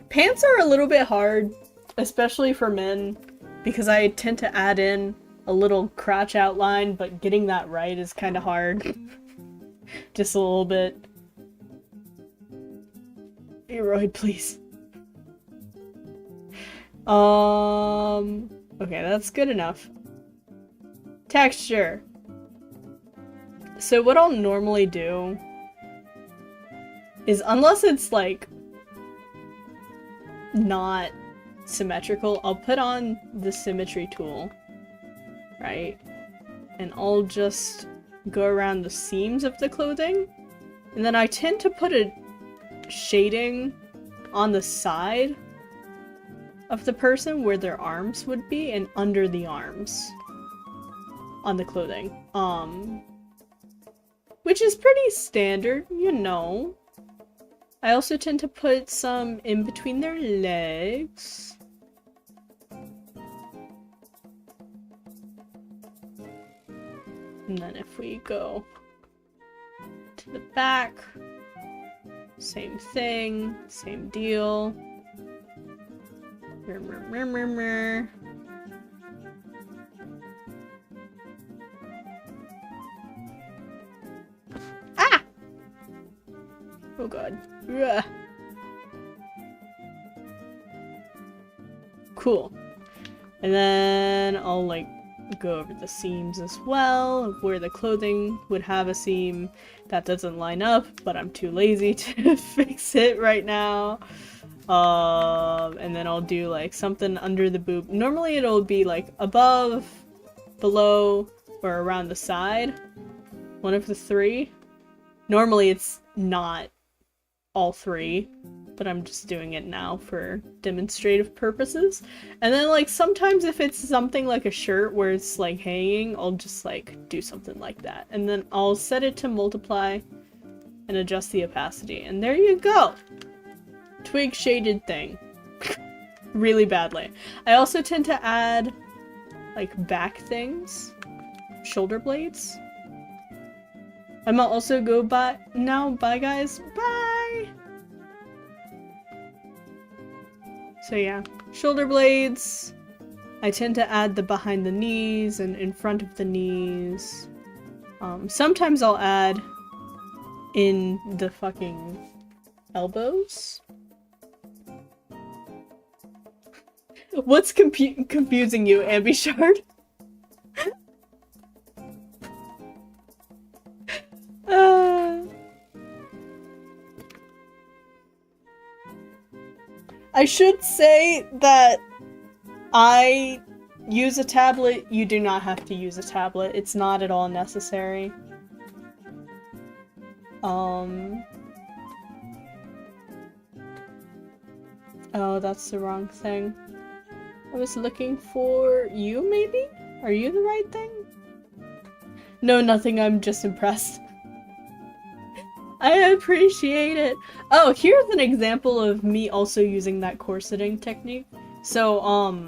Pants are a little bit hard, especially for men, because I tend to add in a little crotch outline, but getting that right is kind of hard. Just a little bit. Vroid, please. Okay, that's good enough. Texture. So what I'll normally do is, unless it's like not symmetrical, I'll put on the symmetry tool, right? And I'll just go around the seams of the clothing, and then I tend to put a shading on the side of the person where their arms would be and under the arms on the clothing. Which is pretty standard, you know. I also tend to put some in between their legs. And then if we go to the back, same thing, same deal. Ah! Oh god. Ugh. Cool. And then I'll like go over the seams as well, of where the clothing would have a seam that doesn't line up, but I'm too lazy to fix it right now. And then I'll do like something under the boob. Normally it'll be like above, below, or around the side. One of the three. Normally it's not all three, but I'm just doing it now for demonstrative purposes. And then like sometimes if it's something like a shirt where it's like hanging, I'll just like do something like that. And then I'll set it to multiply and adjust the opacity. And there you go! Twig shaded thing. Really badly. I also tend to add like back things. Shoulder blades. I might also go by now. Bye guys. Bye! So yeah. Shoulder blades. I tend to add the behind the knees and in front of the knees. Sometimes I'll add in the fucking elbows. What's confusing you, Ambishard? I should say that I use a tablet. You do not have to use a tablet. It's not at all necessary. Oh, that's the wrong thing. I was looking for you, maybe? Are you the right thing? No, nothing, I'm just impressed. I appreciate it! Oh, here's an example of me also using that corseting technique. So,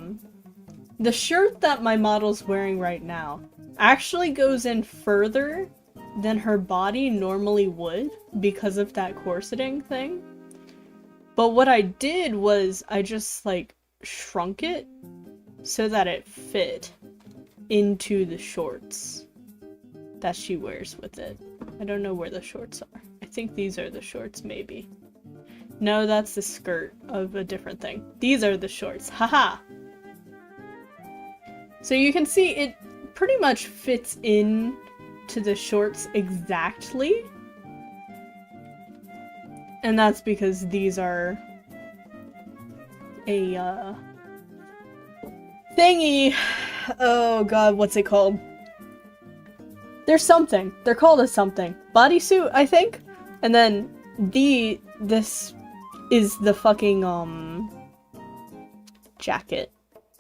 the shirt that my model's wearing right now actually goes in further than her body normally would because of that corseting thing. But what I did was I just, like, shrunk it so that it fit into the shorts that she wears with it. I don't know where the shorts are. I think these are the shorts, maybe. No, that's the skirt of a different thing. These are the shorts. Haha! So you can see it pretty much fits in to the shorts exactly. And that's because these are a thingy. Oh god, what's it called? There's something. They're called a something. Bodysuit, I think? And then this is the fucking jacket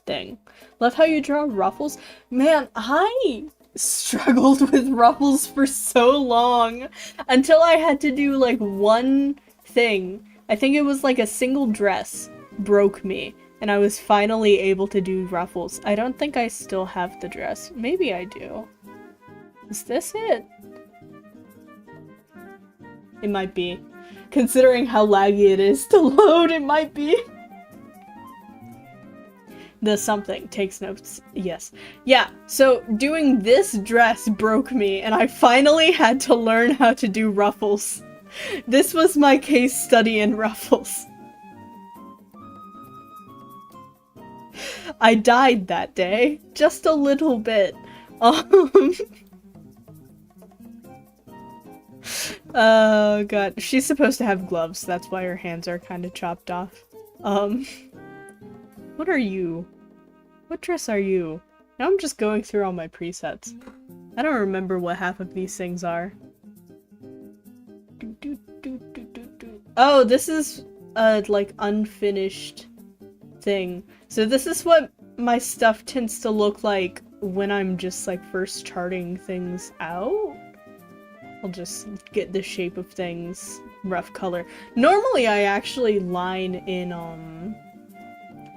thing. Love how you draw ruffles. Man, I struggled with ruffles for so long until I had to do like one thing. I think it was like a single dress broke me and I was finally able to do ruffles. I don't think I still have the dress. Maybe I do. Is this it? It might be. Considering how laggy it is to load, it might be. The something takes notes. Yes. Yeah, so doing this dress broke me, and I finally had to learn how to do ruffles. This was my case study in ruffles. I died that day. Just a little bit. Oh god. She's supposed to have gloves, that's why her hands are kind of chopped off. What are you? What dress are you? Now I'm just going through all my presets. I don't remember what half of these things are. Oh, this is a, like, unfinished thing. So this is what my stuff tends to look like when I'm just, like, first charting things out. I'll just get the shape of things, rough color. Normally I actually line in,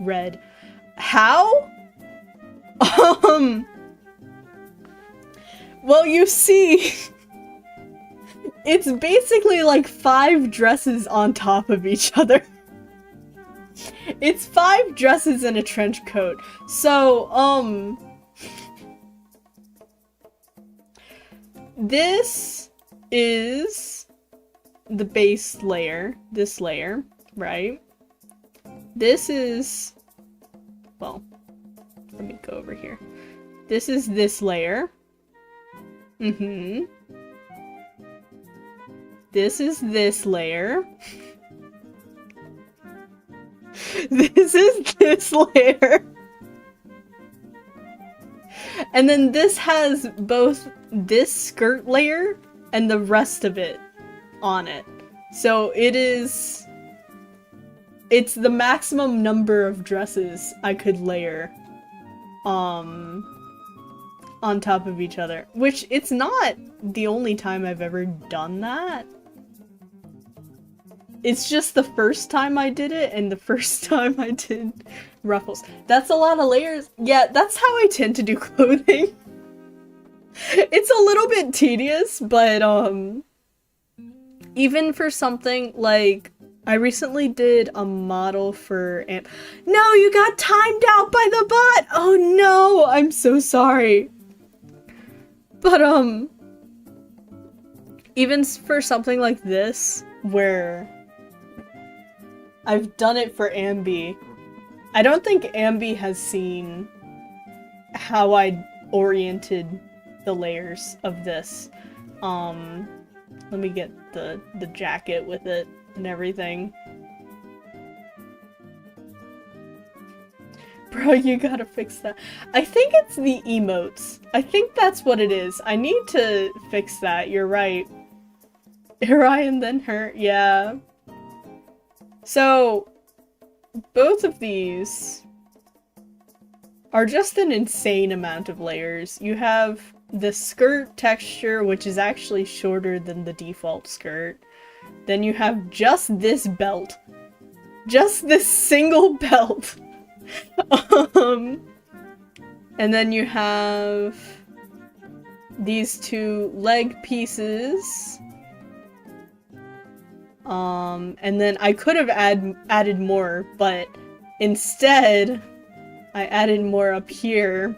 red. How? Well, you see, it's basically like 5 dresses on top of each other. It's 5 dresses and a trench coat. So, this is the base layer, this layer, right? This is, well, let me go over here. This is this layer. This is this layer. This is this layer. And then this has both this skirt layer and the rest of it on it. So it's the maximum number of dresses I could layer on top of each other, which it's not the only time I've ever done that. It's just the first time I did it and the first time I did ruffles. That's a lot of layers. Yeah, that's how I tend to do clothing. It's a little bit tedious, but even for something like I recently did a model for No, you got timed out by the bot! Oh no, I'm so sorry. But even for something like this, where I've done it for Ambi, I don't think Ambi has seen how I oriented the layers of this. Let me get the jacket with it and everything. Bro, you gotta fix that. I think it's the emotes. I think that's what it is. I need to fix that, you're right. Orion, then her, yeah. So, both of these are just an insane amount of layers. You have the skirt texture, which is actually shorter than the default skirt. Then you have just this belt. Just this single belt. And then you have these 2 leg pieces. And then I could have added more, but instead I added more up here.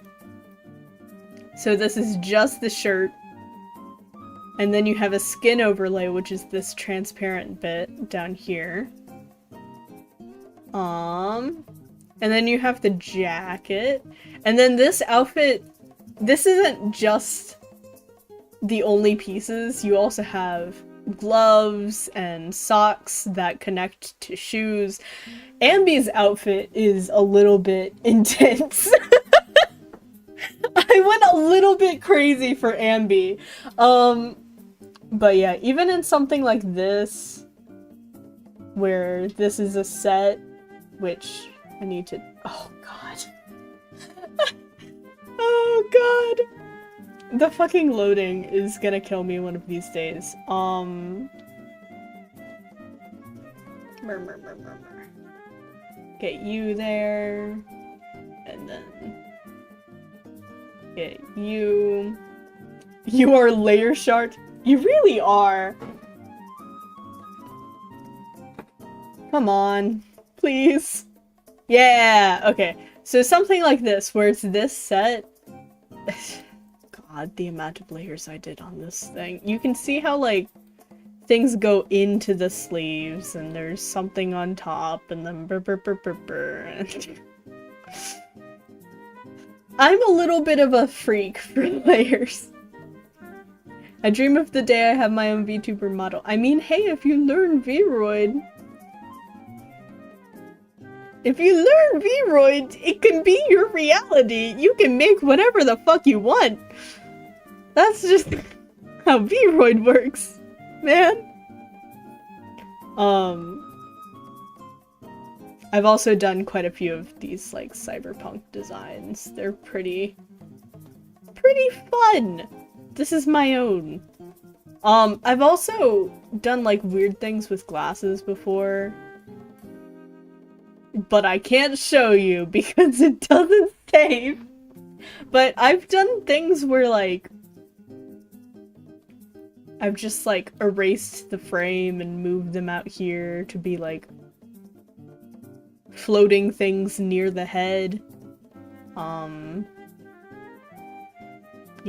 So this is just the shirt. And then you have a skin overlay, which is this transparent bit down here. And then you have the jacket. And then this outfit, this isn't just the only pieces. You also have gloves and socks that connect to shoes. Ambi's outfit is a little bit intense. I went a little bit crazy for Ambi. But yeah, even in something like this, where this is a set, which I need to... Oh god. Oh god. The fucking loading is gonna kill me one of these days. Get you there. And then... get you. You are layer shard. You really are. Come on. Please. Yeah, okay. So something like this, where it's this set. God, the amount of layers I did on this thing. You can see how, like, things go into the sleeves, and there's something on top, and then and I'm a little bit of a freak for layers. I dream of the day I have my own VTuber model. I mean, hey, if you learn Vroid... If you learn Vroid, it can be your reality. You can make whatever the fuck you want. That's just how Vroid works, man. I've also done quite a few of these, like, cyberpunk designs. They're pretty fun. This is my own. I've also done, like, weird things with glasses before. But I can't show you because it doesn't save. But I've done things where, like, I've just, like, erased the frame and moved them out here to be, like, floating things near the head. You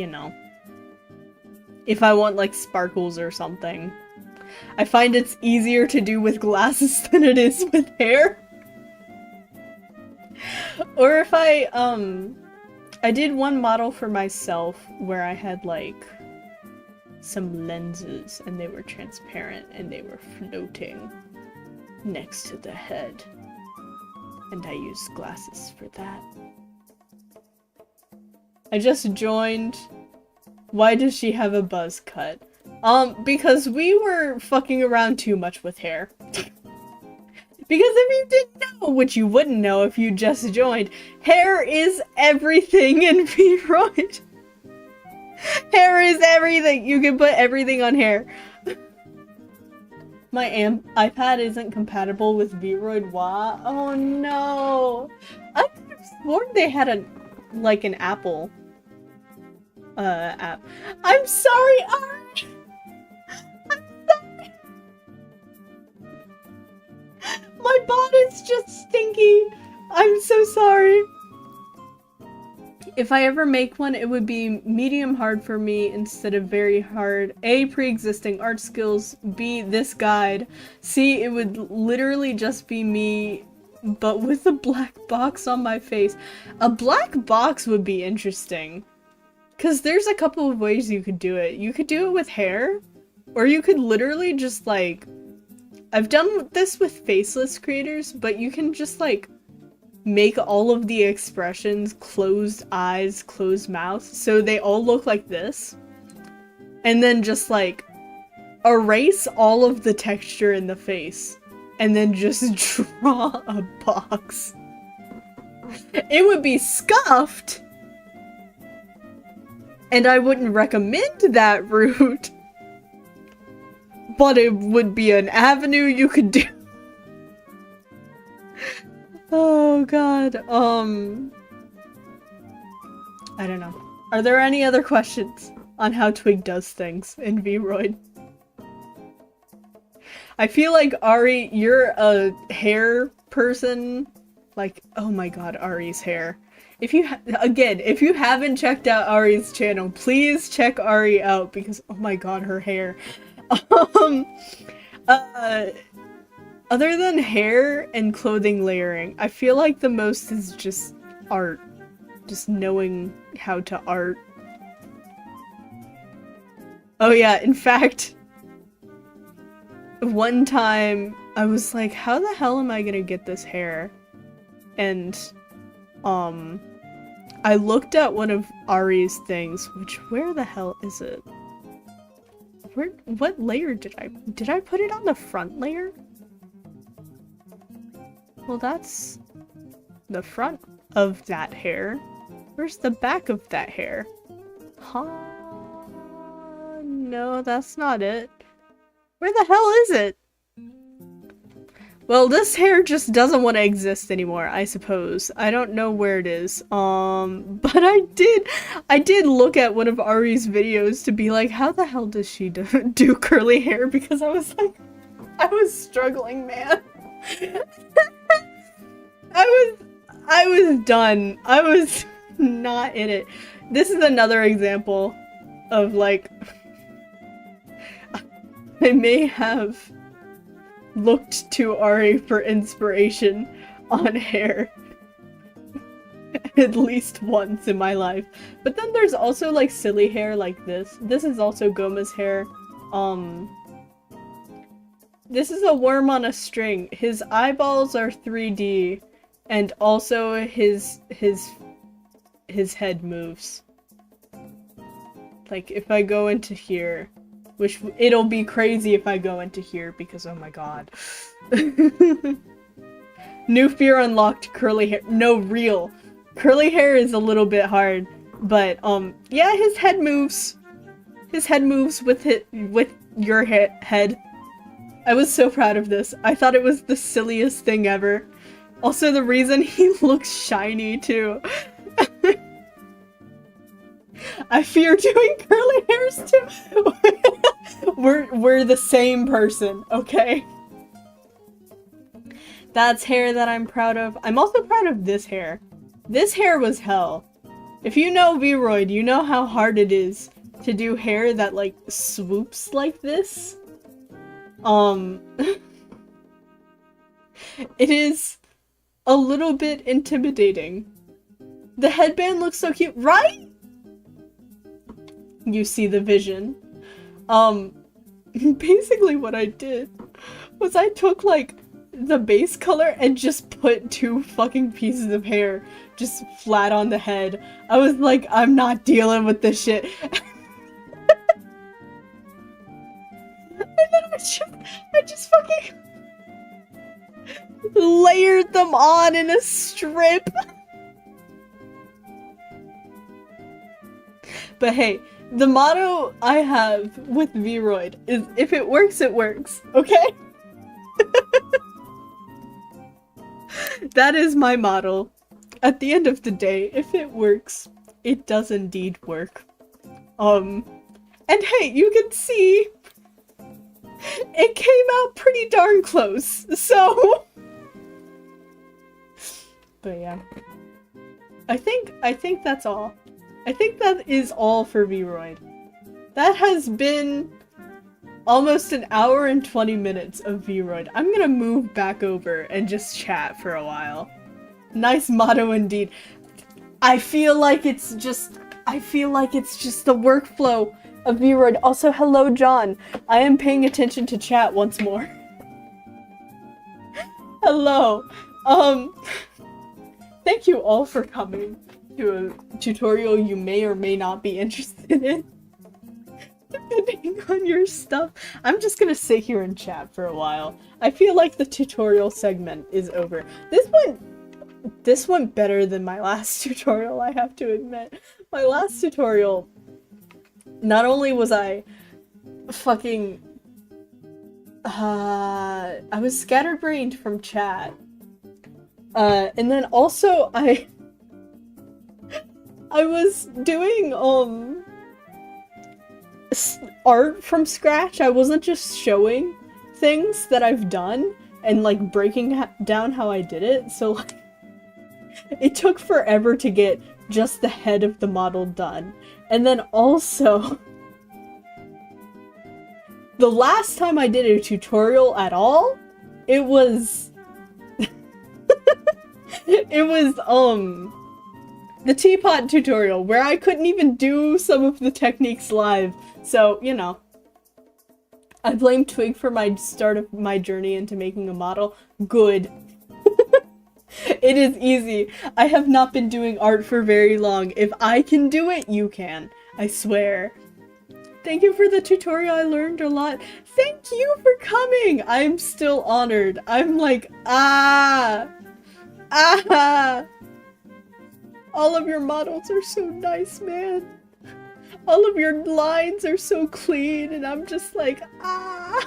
know. If I want, like, sparkles or something. I find it's easier to do with glasses than it is with hair. Or if I did one model for myself where I had, like, some lenses and they were transparent and they were floating next to the head. And I used glasses for that. I just joined. Why does she have a buzz cut? Because we were fucking around too much with hair. Because if you didn't know, which you wouldn't know if you just joined, hair is everything in Vroid. Hair is everything! You can put everything on hair. My iPad isn't compatible with Vroid. Why? Oh no! I could have sworn they had an Apple app. I'm sorry, I'm sorry! My bot is just stinky! I'm so sorry! If I ever make one, it would be medium hard for me instead of very hard. A, pre-existing art skills. B, this guide. C, it would literally just be me, but with a black box on my face. A black box would be interesting. Because there's a couple of ways you could do it. You could do it with hair, or you could literally just, like... I've done this with faceless creators, but you can just, like, make all of the expressions closed eyes, closed mouth, so they all look like this. And then just, like, erase all of the texture in the face. And then just draw a box. It would be scuffed! And I wouldn't recommend that route. But it would be an avenue you could do. Oh god, I don't know. Are there any other questions on how Twig does things in Vroid? I feel like, Ari, you're a hair person. Like, oh my god, Ari's hair. If you if you haven't checked out Ari's channel, please check Ari out because oh my god, her hair. Um, other than hair and clothing layering, I feel like the most is just art. Just knowing how to art. Oh yeah, in fact, one time I was like, how the hell am I gonna get this hair? And, I looked at one of Ari's things, which, where the hell is it? What layer did I put it on the front layer? Well, that's the front of that hair. Where's the back of that hair? Huh? No, that's not it. Where the hell is it? Well, this hair just doesn't want to exist anymore, I suppose. I don't know where it is. But I did look at one of Ari's videos to be like, how the hell does she do curly hair? Because I was like, I was struggling, man. I was done. I was not in it. This is another example of like, I may have looked to Ari for inspiration on hair at least once in my life. But then there's also like silly hair like this. This is also Goma's hair. This is a worm on a string. His eyeballs are 3D and also his head moves. Like if I go into here, which it'll be crazy if I go into here because oh my god. New fear unlocked, curly hair. No, real. Curly hair is a little bit hard, but yeah, his head moves. His head moves with your head. I was so proud of this. I thought it was the silliest thing ever. Also, the reason he looks shiny too. I fear doing curly hairs too. We're the same person, okay? That's hair that I'm proud of. I'm also proud of this hair. This hair was hell. If you know Vroid, you know how hard it is to do hair that like swoops like this. It is a little bit intimidating. The headband looks so cute, right? You see the vision. Basically what I did was I took like the base color and just put 2 fucking pieces of hair just flat on the head. I was like, I'm not dealing with this shit. And then I just fucking layered them on in a strip. But hey, the motto I have with Vroid is, if it works, it works, okay? That is my motto. At the end of the day, if it works, it does indeed work. And hey, you can see it came out pretty darn close, so... But yeah. I think that's all. I think that is all for Vroid. That has been almost an hour and 20 minutes of Vroid. I'm gonna move back over and just chat for a while. Nice motto indeed. I feel like it's just the workflow of Vroid. Also, hello John. I am paying attention to chat once more. Hello. Thank you all for coming to a tutorial you may or may not be interested in. Depending on your stuff. I'm just gonna sit here and chat for a while. I feel like the tutorial segment is over. This went better than my last tutorial, I have to admit. My last tutorial, not only was I fucking... I was scatterbrained from chat. And then also I was doing, art from scratch. I wasn't just showing things that I've done and like breaking down how I did it. So like, It took forever to get just the head of the model done. And then also, the last time I did a tutorial at all, it was... it was, the teapot tutorial, where I couldn't even do some of the techniques live. So, you know. I blame Twig for my start of my journey into making a model. Good. It is easy. I have not been doing art for very long. If I can do it, you can. I swear. Thank you for the tutorial. I learned a lot. Thank you for coming. I'm still honored. I'm like, ah. All of your models are so nice, man. All of your lines are so clean, and I'm just like, ah.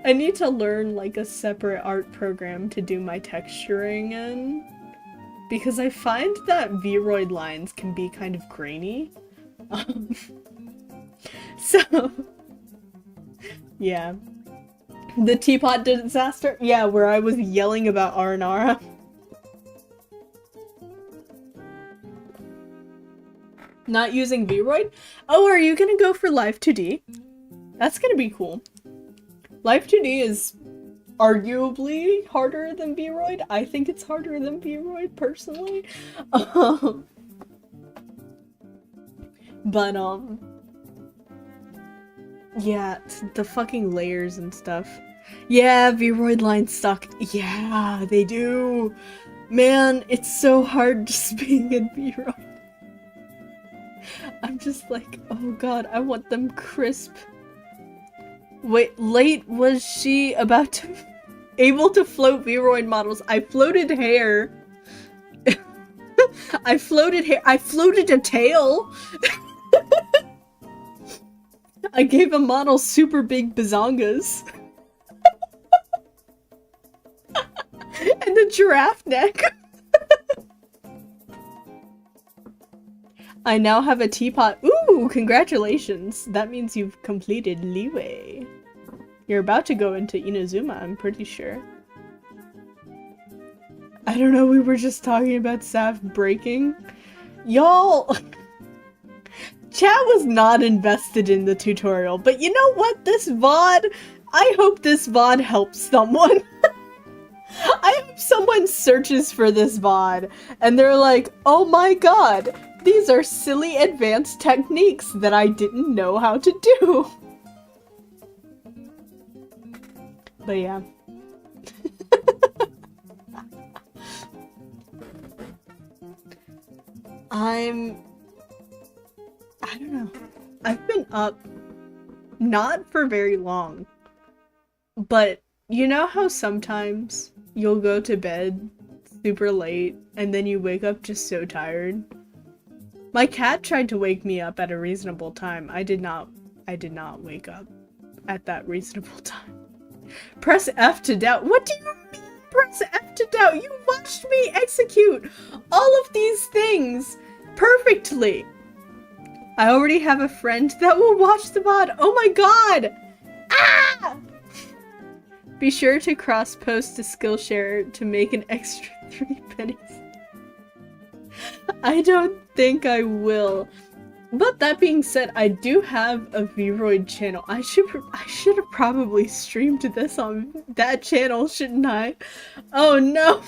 I need to learn like a separate art program to do my texturing in, because I find that Vroid lines can be kind of grainy. So, yeah. The teapot disaster? Yeah, where I was yelling about Aranara. Not using Vroid? Oh, are you gonna go for Live 2D? That's gonna be cool. Live 2D is arguably harder than Vroid. I think it's harder than Vroid, personally. But, yeah, the fucking layers and stuff. Yeah, Vroid lines suck. Yeah, they do. Man, it's so hard just being in Vroid. I'm just like, oh god, I want them crisp. Wait, late was she about to able to float Vroid models? I floated hair. I floated hair. I floated a tail. I gave a model super big bazongas. And a giraffe neck. I now have a teapot. Ooh, congratulations. That means you've completed Leeway. You're about to go into Inazuma, I'm pretty sure. I don't know, we were just talking about Sav breaking. Y'all! Chat was not invested in the tutorial, but you know what? This VOD, I hope this VOD helps someone. I hope someone searches for this VOD, and they're like, oh my god! These are silly advanced techniques that I didn't know how to do. But yeah. I don't know. I've been up not for very long, but you know how sometimes you'll go to bed super late and then you wake up just so tired? My cat tried to wake me up at a reasonable time. I did not wake up at that reasonable time. Press F to doubt. What do you mean press F to doubt? You watched me execute all of these things perfectly. I already have a friend that will watch the VOD. Oh my god! Ah! Be sure to cross-post to Skillshare to make an extra 3 pennies. I don't think I will. But that being said, I do have a Vroid channel. I should have probably streamed this on that channel, shouldn't I? Oh no!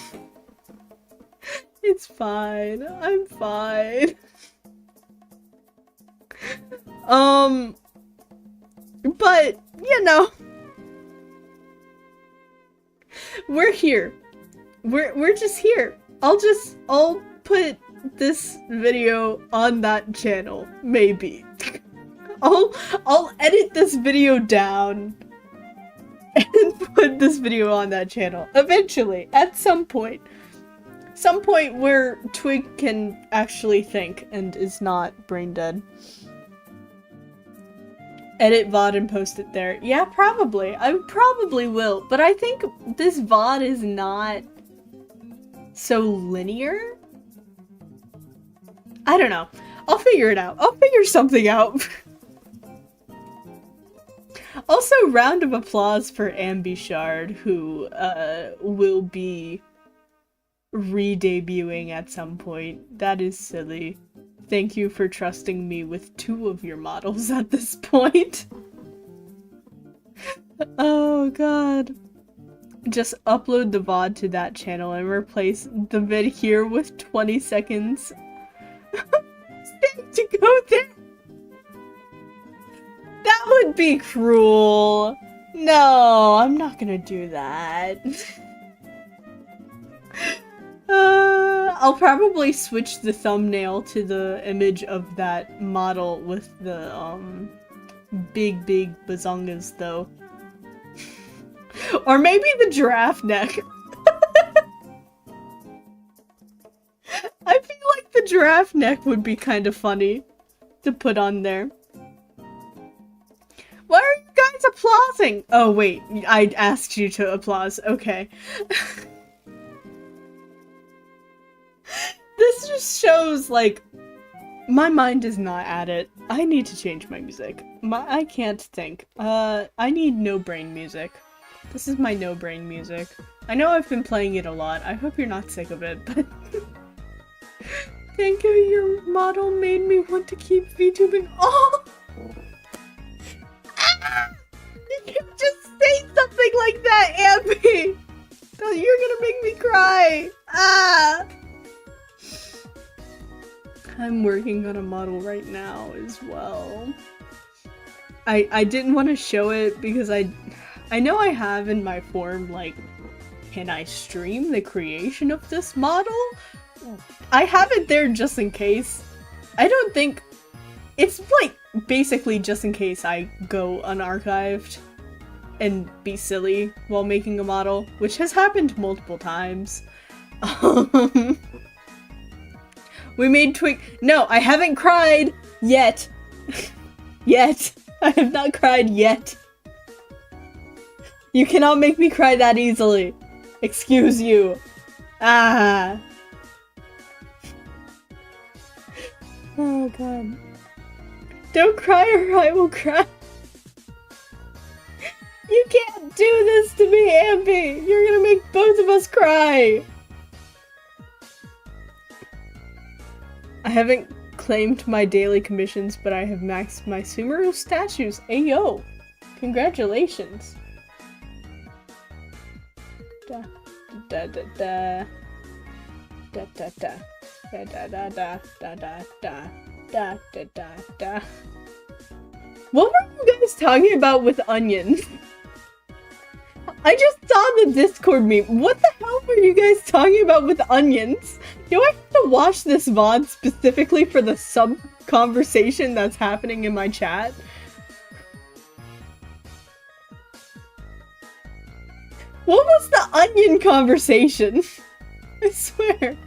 It's fine. I'm fine. But, you know, we're here. We're just here. I'll put this video on that channel, maybe. I'll edit this video down and put this video on that channel eventually, at some point. Some point where Twig can actually think and is not brain dead. Edit VOD and post it there. Yeah, probably. I probably will. But I think this VOD is not so linear. I don't know. I'll figure it out. I'll figure something out. Also, round of applause for Ambishard, who will be re-debuting at some point. That is silly. Thank you for trusting me with 2 of your models at this point. Oh god. Just upload the VOD to that channel and replace the vid here with 20 seconds. To go there. That would be cruel. No, I'm not gonna do that. I'll probably switch the thumbnail to the image of that model with the big bazongas though. Or maybe the giraffe neck. I feel like the giraffe neck would be kind of funny to put on there. Why are you guys applauding? Oh wait, I asked you to applause. Okay. This just shows, like, my mind is not at it. I need to change my music. I can't think. I need no-brain music. This is my no-brain music. I know I've been playing it a lot. I hope you're not sick of it, but... Thank you, your model made me want to keep VTubing. Oh! You can't just say something like that, Ampy! You're gonna make me cry! Ah! I'm working on a model right now as well. I didn't want to show it because I know I have in my form, like, can I stream the creation of this model? I have it there just in case. I don't think... It's, like, basically just in case I go unarchived and be silly while making a model, which has happened multiple times. We made Twig- No, I haven't cried! Yet! Yet! I have not cried yet! You cannot make me cry that easily! Excuse you! Ah! Oh god. Don't cry or I will cry! You can't do this to me, Ampy! You're gonna make both of us cry! I haven't claimed my daily commissions, but I have maxed my Sumeru statues. Ayo! Congratulations! Da da da da da da da da da da da da da da da da da da. What were you guys talking about with onions? I just saw the Discord meme. What the hell were you guys talking about with onions? Do I have to watch this VOD specifically for the sub-conversation that's happening in my chat? What was the onion conversation? I swear.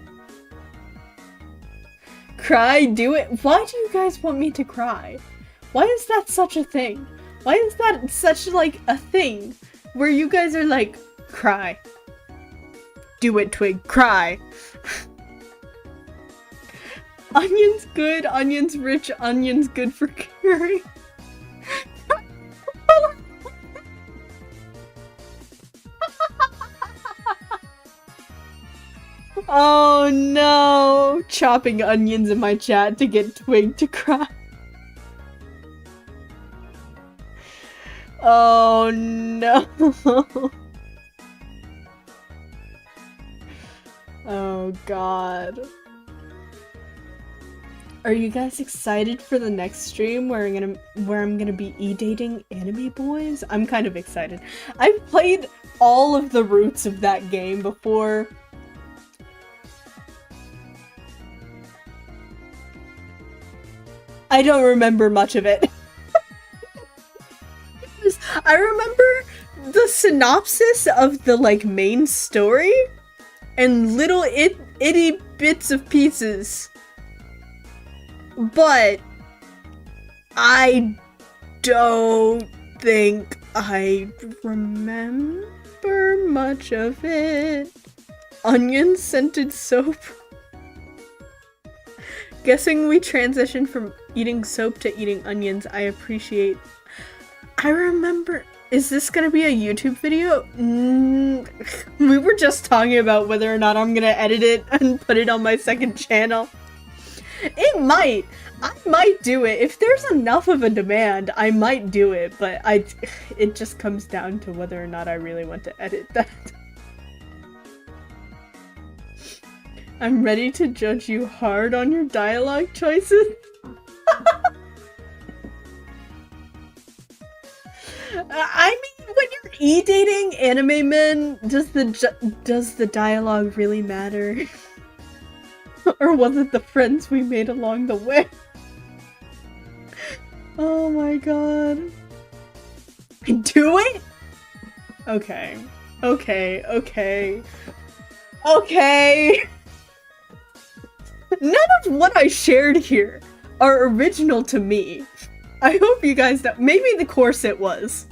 Cry, do it. Why do you guys want me to cry? Why is that such a thing? Why is that such, like, a thing? Where you guys are like, cry. Do it, Twig. Cry. Onions good, onions rich, onions good for curry. Oh no! Chopping onions in my chat to get Twig to cry. Oh no! Oh god. Are you guys excited for the next stream where I'm gonna be e-dating anime boys? I'm kind of excited. I've played all of the routes of that game before. I don't remember much of it. I remember the synopsis of the, like, main story and little itty bits of pieces. But I don't think I remember much of it. Onion scented soap. Guessing we transitioned from eating soap to eating onions. I remember. Is this gonna be a YouTube video? We were just talking about whether or not I'm gonna edit it and put it on my second channel. It might. I might do it. If there's enough of a demand, I might do it, but it just comes down to whether or not I really want to edit that. I'm ready to judge you hard on your dialogue choices. I mean, when you're e-dating anime men, does the dialogue really matter? Or was it the friends we made along the way? Oh my god. Do it? Okay. Okay, okay. Okay! None of what I shared here are original to me. I hope you guys know. Maybe the corset was.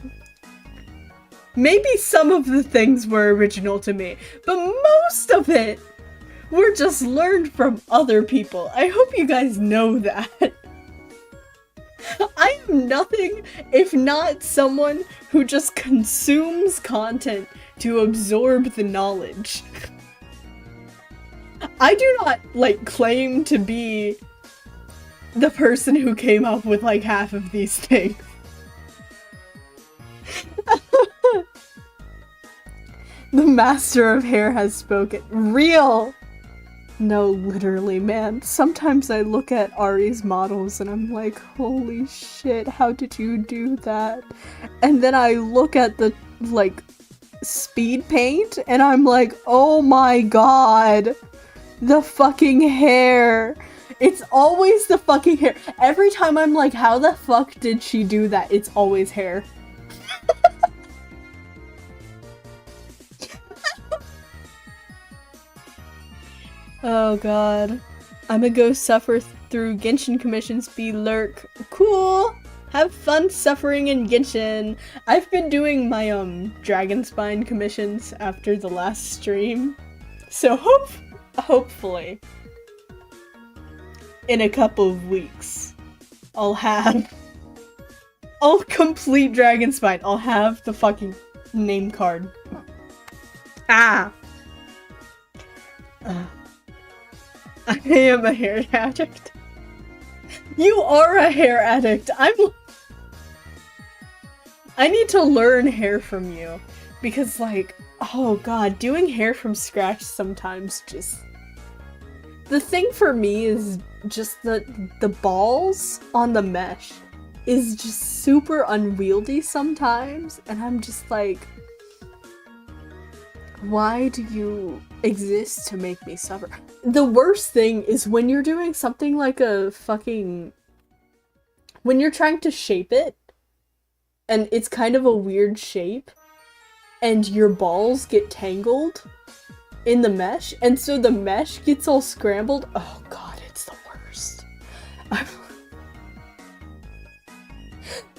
Maybe some of the things were original to me, but most of it were just learned from other people. I hope you guys know that. I am nothing if not someone who just consumes content to absorb the knowledge. I do not, like, claim to be the person who came up with, like, half of these things. The master of hair has spoken. Real! No, literally, man. Sometimes I look at Ari's models and I'm like, holy shit, how did you do that? And then I look at the, like, speed paint and I'm like, oh my god! The fucking hair! It's always the fucking hair. Every time I'm like, how the fuck did she do that? It's always hair. Oh god. I'ma go suffer through Genshin commissions, be lurk. Cool! Have fun suffering in Genshin! I've been doing my, Dragonspine commissions after the last stream. So hopefully, in a couple of weeks, I'll complete Dragonspine. I'll have the fucking name card. Ah! I am a hair addict. You are a hair addict. I need to learn hair from you. Because, like, oh god, doing hair from scratch sometimes just... The thing for me is just the balls on the mesh is just super unwieldy sometimes, and I'm just like, why do you exist to make me suffer? The worst thing is when you're doing something like a fucking... When you're trying to shape it, and it's kind of a weird shape, and your balls get tangled in the mesh, and so the mesh gets all scrambled. Oh god, it's the worst.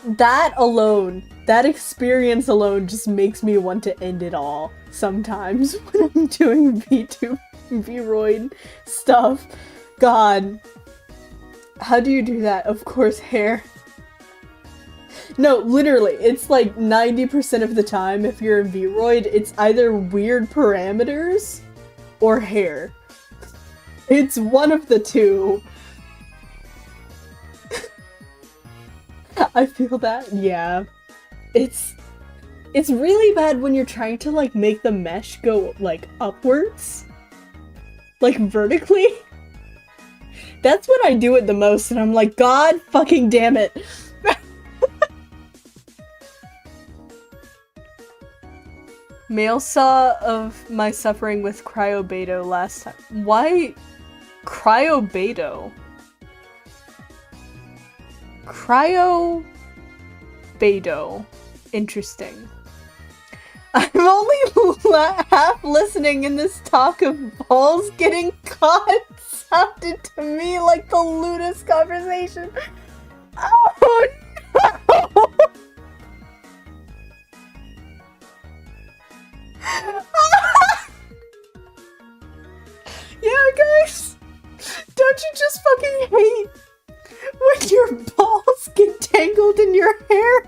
That alone, that experience alone just makes me want to end it all sometimes when I'm doing Vtube, Vroid stuff. God. How do you do that? Of course, hair. No, literally, it's like 90% of the time, if you're in Vroid, it's either weird parameters or hair. It's one of the two. I feel that, yeah. It's really bad when you're trying to, like, make the mesh go, like, upwards. Like, vertically. That's what I do it the most, and I'm like, god fucking damn it. Male saw of my suffering with cryobeto last time. Why cryobeto? Cryobeto. Interesting. I'm only half listening and this talk of balls getting caught sounded to me like the lewdest conversation. Oh no! Yeah, guys, don't you just fucking hate when your balls get tangled in your hair?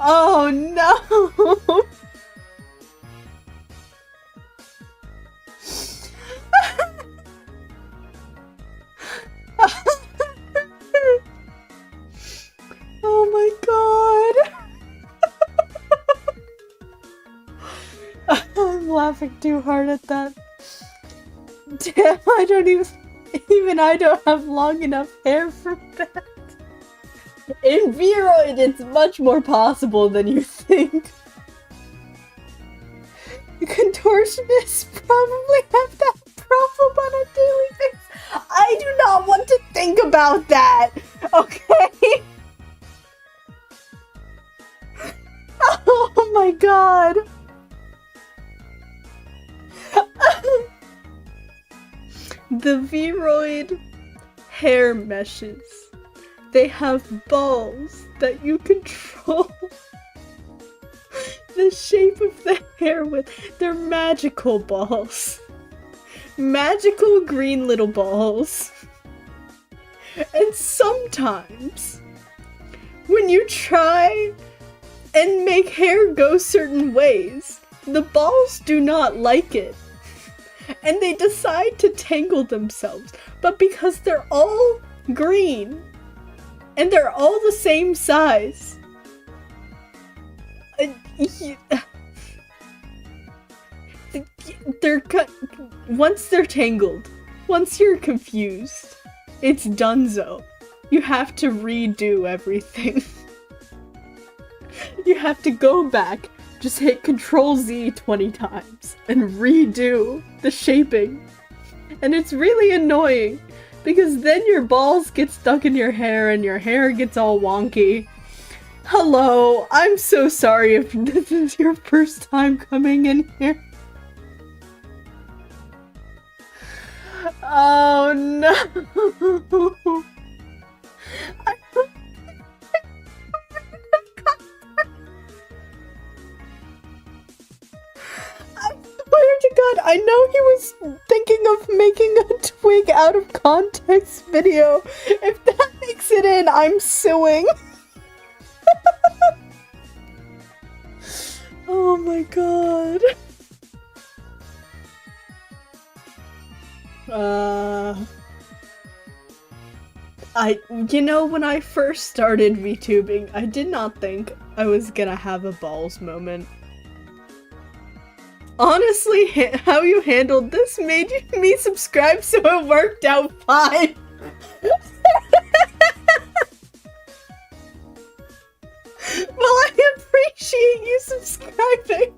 Oh no! Oh my god! I'm laughing too hard at that. Damn, I don't even I don't have long enough hair for that. In Vroid, it's much more possible than you think. Contortionists probably have that problem on a daily basis. I do not want to think about that, okay? Oh my god. The Vroid hair meshes. They have balls that you control the shape of the hair with. They're magical balls. Magical green little balls. And sometimes, when you try and make hair go certain ways, the balls do not like it. And they decide to tangle themselves. But because they're all green, and they're all the same size, once they're tangled, once you're confused, it's donezo. You have to redo everything. You have to go back, just hit Control-Z 20 times, and redo the shaping. And it's really annoying, because then your balls get stuck in your hair and your hair gets all wonky. Hello, I'm so sorry if this is your first time coming in here. Oh no! I swear to God, I know he was thinking of making a Twig out of context video. If that makes it in, I'm suing. Oh my god. You know, when I first started VTubing, I did not think I was gonna have a balls moment. Honestly, how you handled this made me subscribe, so it worked out fine. Well, I appreciate you subscribing.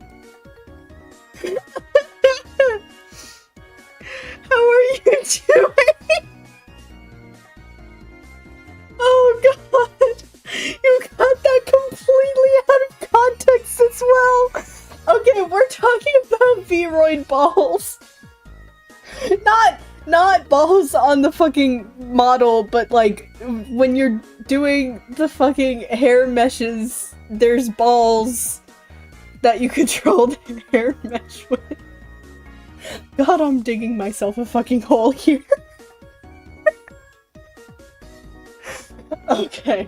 How are you doing? Oh god, you got that completely out of context as well. Okay, we're talking about Vroid balls. Not balls on the fucking model, but like when you're doing the fucking hair meshes, there's balls that you control the hair mesh with. God, I'm digging myself a fucking hole here. Okay.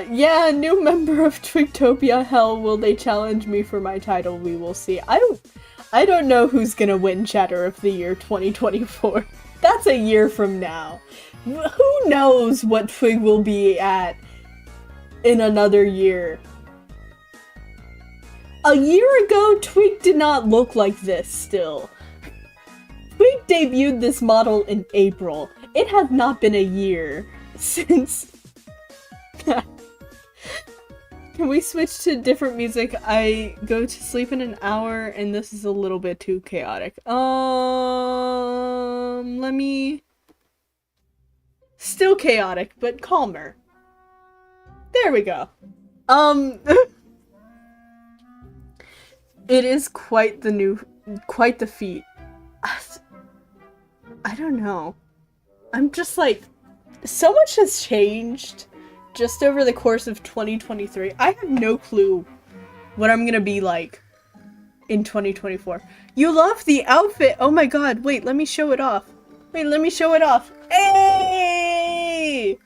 Yeah, new member of Twigtopia. Hell, will they challenge me for my title? We will see. I don't know who's gonna win Chatter of the Year 2024. That's a year from now. Who knows what Twig will be at in another year? A year ago, Twig did not look like this still. Twig debuted this model in April. It has not been a year since... Can we switch to different music? I go to sleep in an hour and this is a little bit too chaotic. Let me... Still chaotic, but calmer. There we go. It is quite the feat. I don't know. I'm just like, so much has changed just over the course of 2023. I have no clue what I'm gonna be like in 2024. You love the outfit! Oh my god, wait, let me show it off. Hey!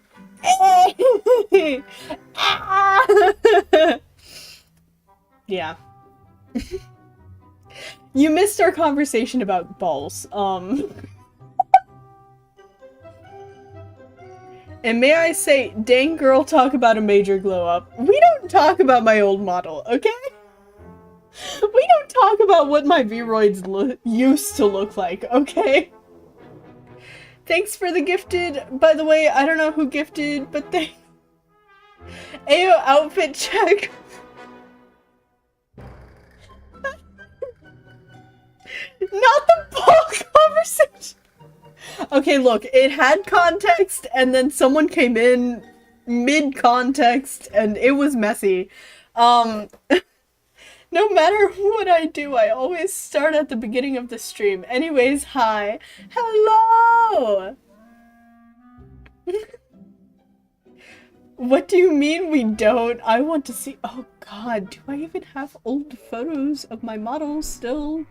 Yeah. You missed our conversation about balls. And may I say, dang girl, talk about a major glow up. We don't talk about my old model, okay? We don't talk about what my Vroids used to look like, okay? Thanks for the gifted. By the way, I don't know who gifted, but thanks. Ayo outfit check. Not the ball conversation. Okay, look, it had context, and then someone came in mid-context, and it was messy. No matter what I do, I always start at the beginning of the stream. Anyways, hi. Hello! What do you mean we don't? I want to see- oh god, do I even have old photos of my models still?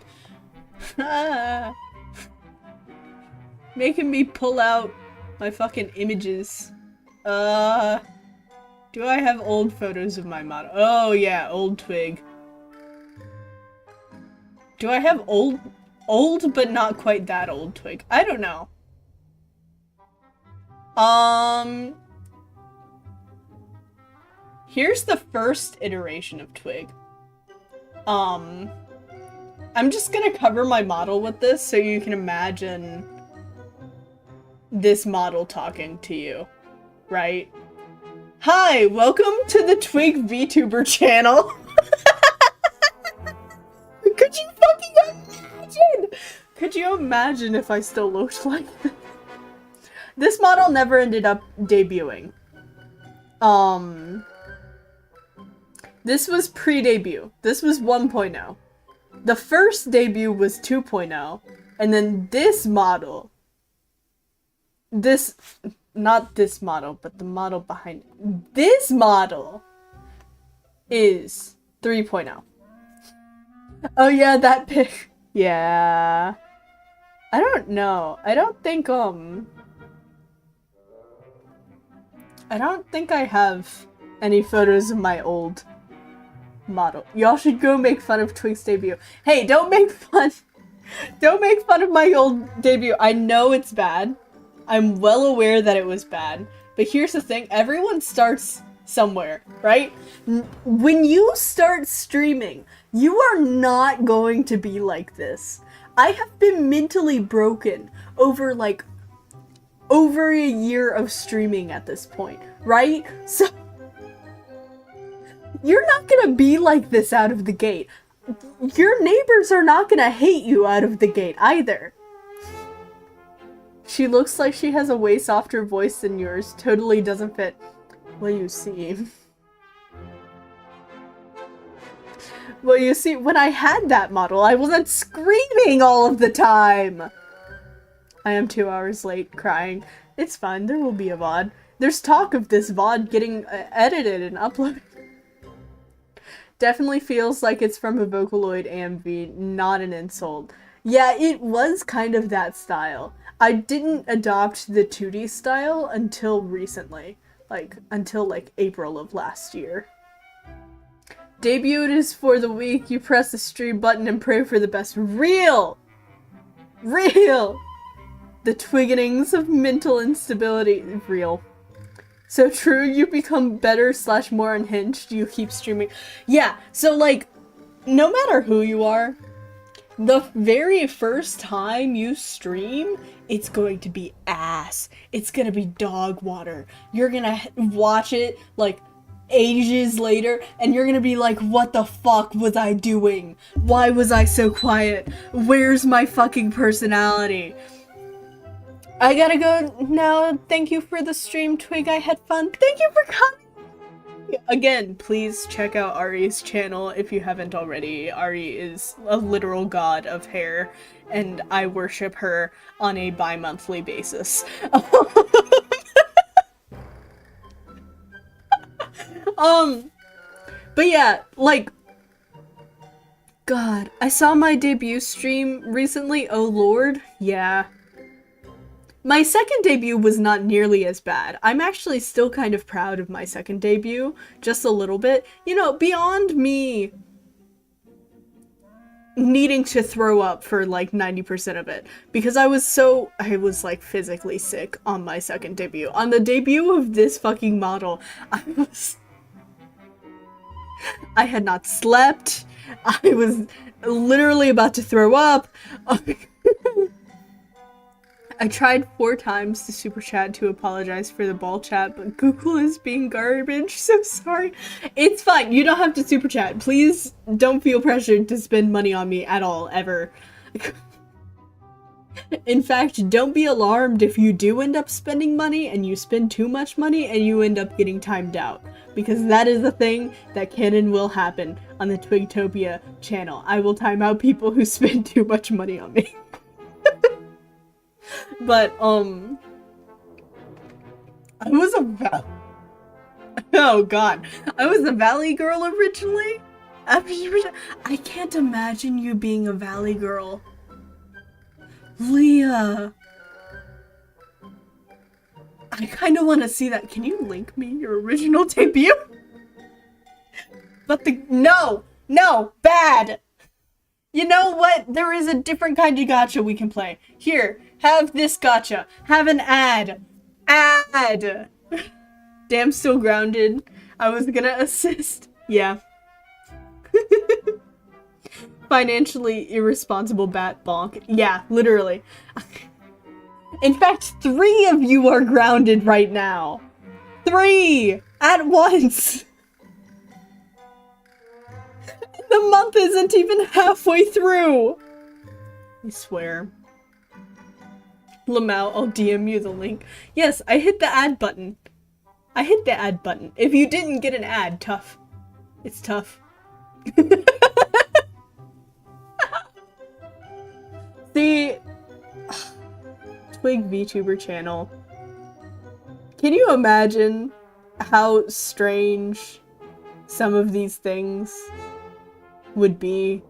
Making me pull out my fucking images. Do I have old photos of my model? Oh yeah, old Twig. Do I have old but not quite that old Twig? I don't know. Here's the first iteration of Twig. I'm just gonna cover my model with this so you can imagine this model talking to you, right? Hi, welcome to the Twig VTuber channel. Could you fucking imagine? Could you imagine if I still looked like this? This model never ended up debuting. This was pre-debut. This was 1.0. The first debut was 2.0, and then this model, not this model, but the model behind it. This model is 3.0. Oh yeah, that pic. Yeah. I don't know. I don't think I have any photos of my old model. Y'all should go make fun of Twig's debut. Hey, don't make fun of my old debut. I know it's bad. I'm well aware that it was bad. But here's the thing, everyone starts somewhere, right? When you start streaming, you are not going to be like this. I have been mentally broken over a year of streaming at this point, right? So you're not gonna be like this out of the gate. Your neighbors are not gonna hate you out of the gate either. She looks like she has a way softer voice than yours. Totally doesn't fit. Well, you see. Well, you see, when I had that model, I wasn't screaming all of the time! I am 2 hours late, crying. It's fine, there will be a VOD. There's talk of this VOD getting edited and uploaded. Definitely feels like it's from a Vocaloid AMV, not an insult. Yeah, it was kind of that style. I didn't adopt the 2D style until recently. Until April of last year. Debuted is for the week. You press the stream button and pray for the best. Real! Real! The twiggenings of mental instability. Real. So true, you become better / more unhinged, you keep streaming. Yeah, so no matter who you are, the very first time you stream, it's going to be ass. It's gonna be dog water. You're gonna watch it, ages later, and you're gonna be like, what the fuck was I doing? Why was I so quiet? Where's my fucking personality? I gotta go now. Thank you for the stream, Twig. I had fun. Thank you for coming! Again, please check out Ari's channel if you haven't already. Ari is a literal god of hair, and I worship her on a bi-monthly basis. But yeah, God, I saw my debut stream recently, oh lord, yeah. My second debut was not nearly as bad. I'm actually still kind of proud of my second debut, just a little bit. You know, beyond me needing to throw up for like 90% of it, because I was like physically sick on my second debut. On the debut of this fucking model, I had not slept. I was literally about to throw up. I tried 4 times to super chat to apologize for the ball chat, but Google is being garbage, so sorry. It's fine, you don't have to super chat. Please don't feel pressured to spend money on me at all, ever. In fact, don't be alarmed if you do end up spending money and you spend too much money and you end up getting timed out. Because that is a thing that can and will happen on the Twigtopia channel. I will time out people who spend too much money on me. But, I was oh god. I was a Valley girl originally? I can't imagine you being a Valley girl. Leah. I kinda wanna see that. Can you link me your original debut? But no! No! Bad! You know what? There is a different kind of gacha we can play. Here, have this gacha. Have an ad. Ad! Damn, still grounded. I was gonna assist. Yeah. Financially irresponsible bat bonk. Yeah, literally. In fact, 3 of you are grounded right now. 3! At once! The month isn't even halfway through! I swear. Lamau, I'll DM you the link. Yes, I hit the add button. I hit the add button. If you didn't get an ad, tough. It's tough. See, Twig VTuber channel. Can you imagine how strange some of these things would be?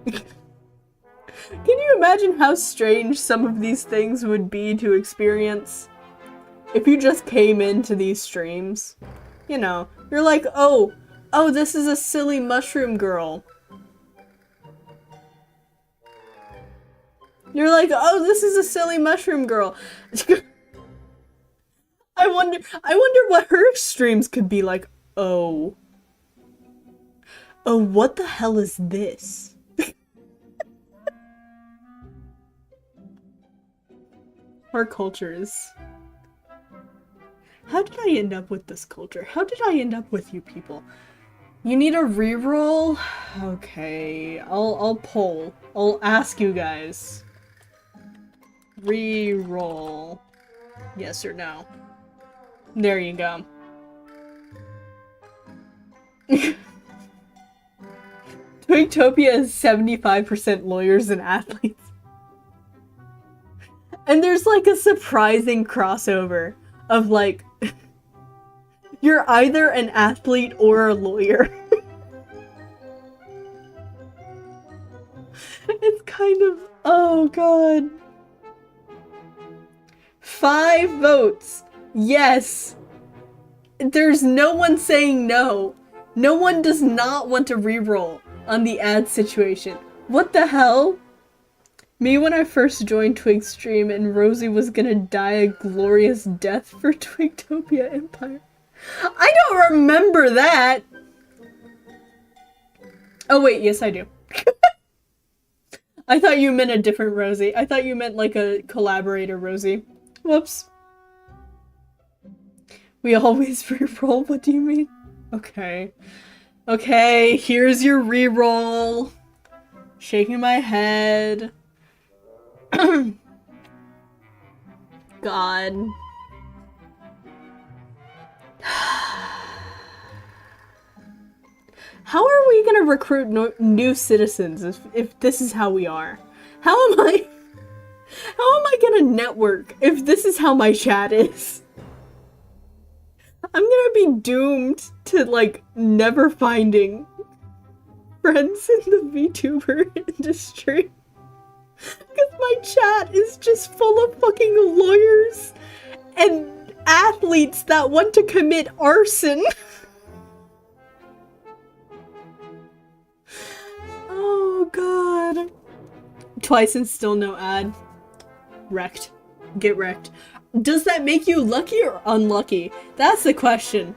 Can you imagine how strange some of these things would be to experience if you just came into these streams? You know, you're like, oh, this is a silly mushroom girl. You're like, oh, this is a silly mushroom girl. I wonder what her streams could be like. Oh, what the hell is this? Our cultures. How did I end up with this culture? How did I end up with you people? You need a reroll? Okay, I'll poll. I'll ask you guys. Reroll. Yes or no? There you go. Twigtopia is 75% lawyers and athletes. And there's like a surprising crossover of like, you're either an athlete or a lawyer. It's kind of, oh god. 5 votes. Yes. There's no one saying no. No one does not want to reroll on the ad situation. What the hell? Me when I first joined Twig's stream and Rosie was gonna die a glorious death for Twigtopia Empire. I don't remember that! Oh wait, yes I do. I thought you meant a different Rosie. I thought you meant like a collaborator Rosie. Whoops. We always reroll, what do you mean? Okay. Okay, here's your reroll. Shaking my head. God. How are we gonna recruit new citizens if this is how we are? How am I gonna network if this is how my chat is? I'm gonna be doomed to, like, never finding friends in the VTuber industry. Because my chat is just full of fucking lawyers and athletes that want to commit arson. Oh god. Twice and still no ad. Wrecked. Get wrecked. Does that make you lucky or unlucky? That's the question.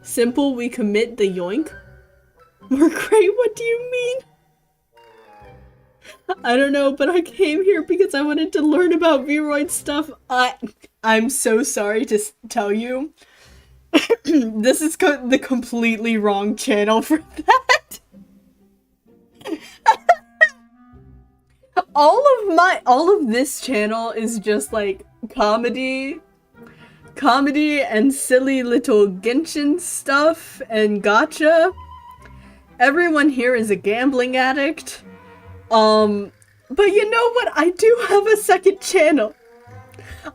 Simple, we commit the yoink? We're great, what do you mean? I don't know, but I came here because I wanted to learn about Vroid stuff. I'm so sorry to tell you. This is the completely wrong channel for that. all of this channel is just like comedy and silly little Genshin stuff and gacha. Everyone here is a gambling addict. But you know what? I do have a second channel.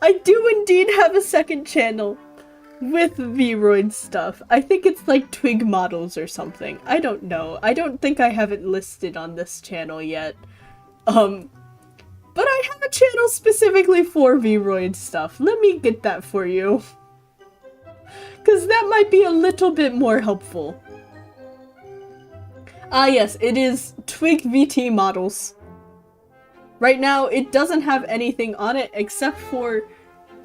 I do indeed have a second channel with Vroid stuff. I think it's like Twig models or something. I don't know. I don't think I have it listed on this channel yet. But I have a channel specifically for Vroid stuff. Let me get that for you. Because that might be a little bit more helpful. Ah yes, it is Twig VT models. Right now, it doesn't have anything on it except for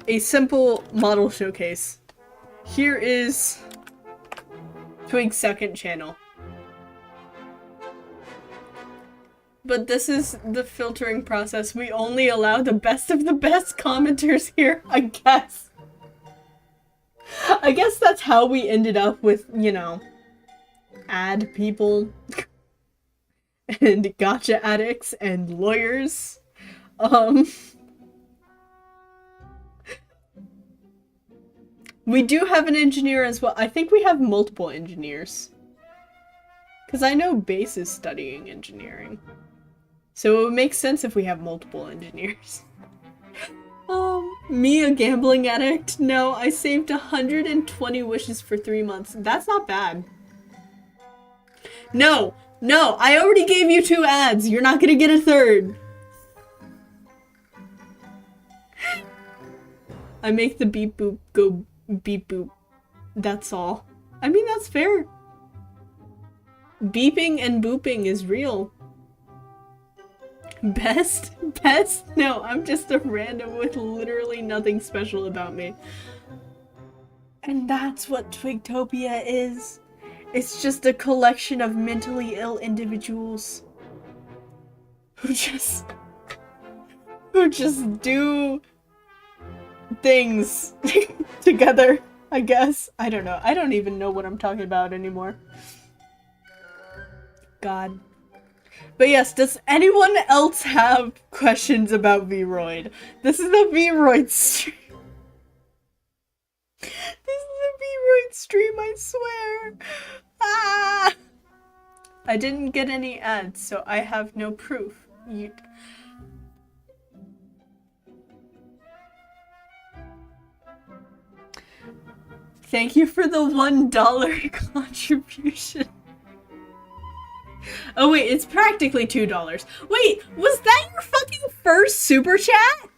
a simple model showcase. Here is Twig's second channel. But this is the filtering process. We only allow the best of the best commenters here, I guess. I guess that's how we ended up with, you know, ad people and gacha addicts and lawyers. We do have an engineer as well. I think we have multiple engineers. Because I know Base is studying engineering. So it would make sense if we have multiple engineers. Me, a gambling addict? No, I saved 120 wishes for 3 months. That's not bad. No, I already gave you 2 ads. You're not gonna get a third. I make the beep boop go beep boop. That's all. I mean, that's fair. Beeping and booping is real. Best? No, I'm just a random with literally nothing special about me. And that's what Twigtopia is. It's just a collection of mentally ill individuals who just do things together, I guess. I don't know. I don't even know what I'm talking about anymore. God. But yes, does anyone else have questions about Vroid? This is the Vroid stream. This is a Vroid stream, I swear. Ah! I didn't get any ads, so I have no proof. Thank you for the $1 contribution. Oh wait, it's practically $2. Wait, was that your fucking first super chat?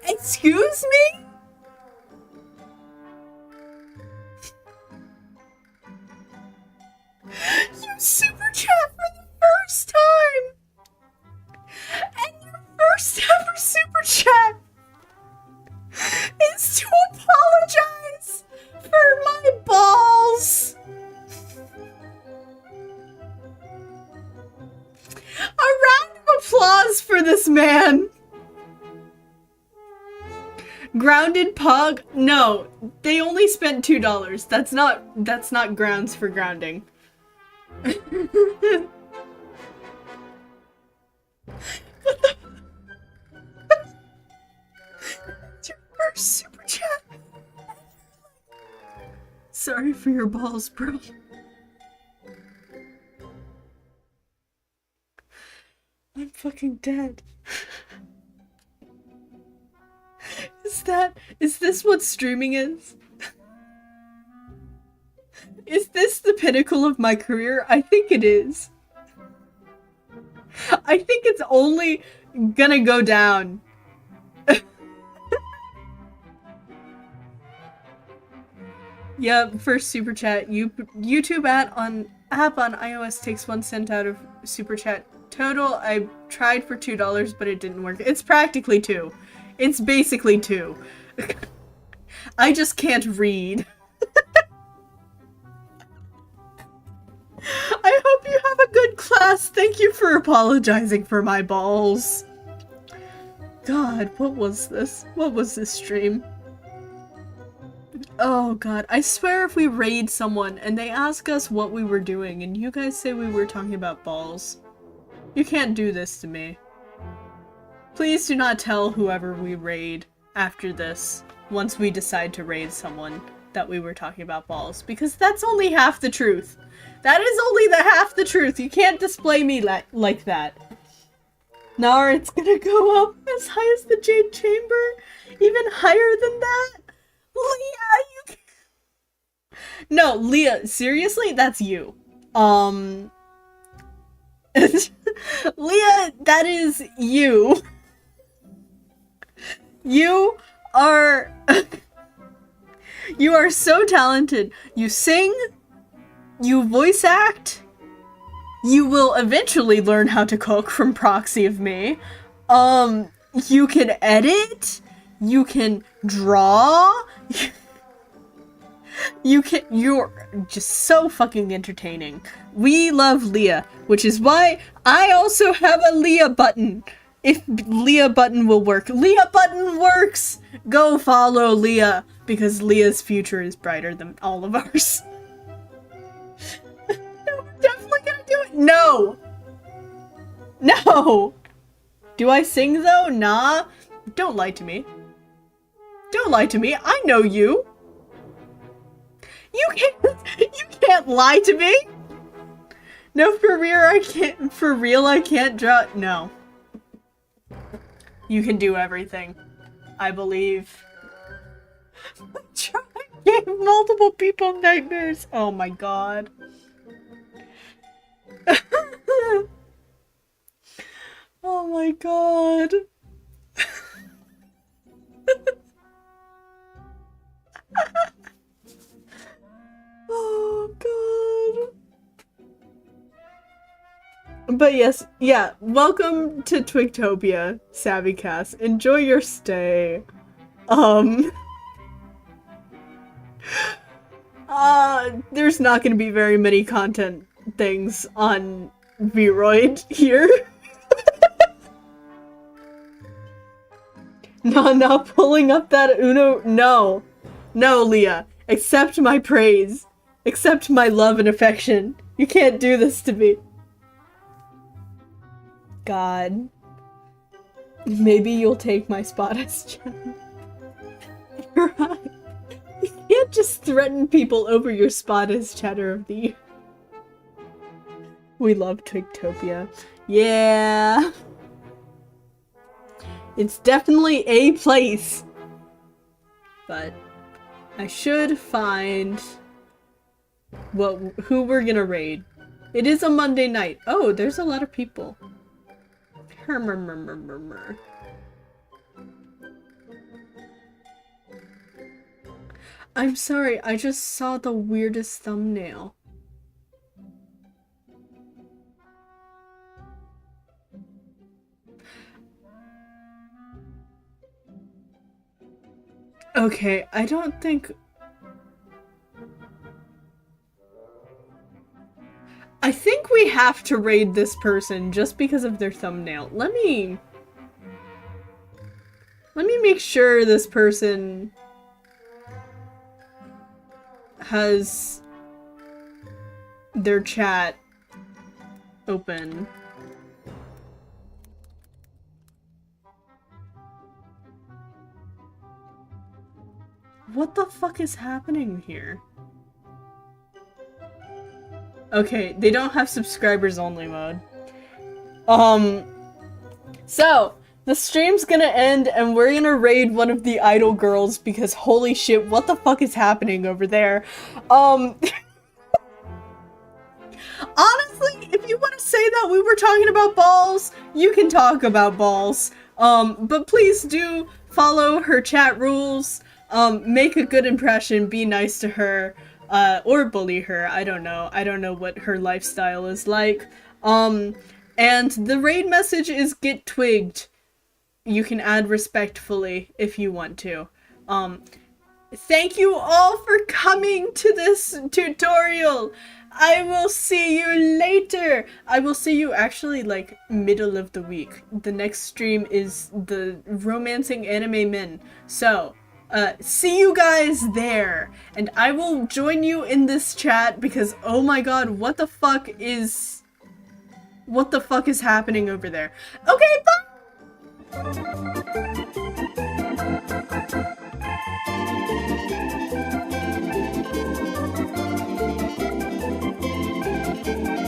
Excuse me? You super chat for the first time! And your first ever super chat is to apologize for my balls! A round of applause for this man! Grounded pug? No, they only spent $2. That's not grounds for grounding. What the? It's your first super chat. Sorry for your balls, bro. I'm fucking dead. Is this what streaming is? Is this the pinnacle of my career? I think it is. I think it's only gonna go down. Yep, first super chat. YouTube app on iOS takes 1 cent out of super chat total. I tried for $2, but it didn't work. It's practically 2. It's basically 2. I just can't read. I hope you have a good class. Thank you for apologizing for my balls. God, what was this? What was this stream? Oh god, I swear if we raid someone and they ask us what we were doing and you guys say we were talking about balls, you can't do this to me. Please do not tell whoever we raid after this, once we decide to raid someone, that we were talking about balls, because that's only half the truth. That is only the half the truth. You can't display me like that. Nar, it's gonna go up as high as the Jade Chamber? Even higher than that? Leah, you can... No, Leah, seriously? That's you. Leah, that is you. You are... You are so talented. You sing, you voice act, you will eventually learn how to cook from proxy of me. You can edit, you can draw, you're just so fucking entertaining. We love Leah, which is why I also have a Leah button. If Leah button will work. Leah button works! Go follow Leah, because Leah's future is brighter than all of ours. We're definitely gonna do it! No! No! Do I sing though? Nah. Don't lie to me. Don't lie to me. I know you. You can't lie to me. No, for real I can't draw. No. You can do everything. I believe. Gave multiple people nightmares. Oh my god. Oh my god. Oh god. But yes, yeah, welcome to Twigtopia, Savvycast. Enjoy your stay. There's not gonna be very many content things on Vroid here. No, not pulling up that Uno. No. No, Leah. Accept my praise. Accept my love and affection. You can't do this to me. God. Maybe you'll take my spot as champ. You're right. You can't just threaten people over your spot as chatter of the year. We love Twigtopia. Yeah. It's definitely a place. But I should find who we're gonna raid. It is a Monday night. Oh, there's a lot of people. I'm sorry, I just saw the weirdest thumbnail. Okay, I don't think... I think we have to raid this person just because of their thumbnail. Let me make sure this person has their chat open. What the fuck is happening here? Okay, they don't have subscribers only mode. So, the stream's gonna end and we're gonna raid one of the idol girls because holy shit, what the fuck is happening over there? Honestly, if you want to say that we were talking about balls, you can talk about balls. But please do follow her chat rules. Make a good impression, be nice to her, or bully her. I don't know. I don't know what her lifestyle is like. And the raid message is get twigged. You can add respectfully if you want to. Thank you all for coming to this tutorial. I will see you later. I will see you actually like middle of the week. The next stream is the romancing anime men. So, see you guys there. And I will join you in this chat because oh my god, what the fuck is happening over there? Okay, bye!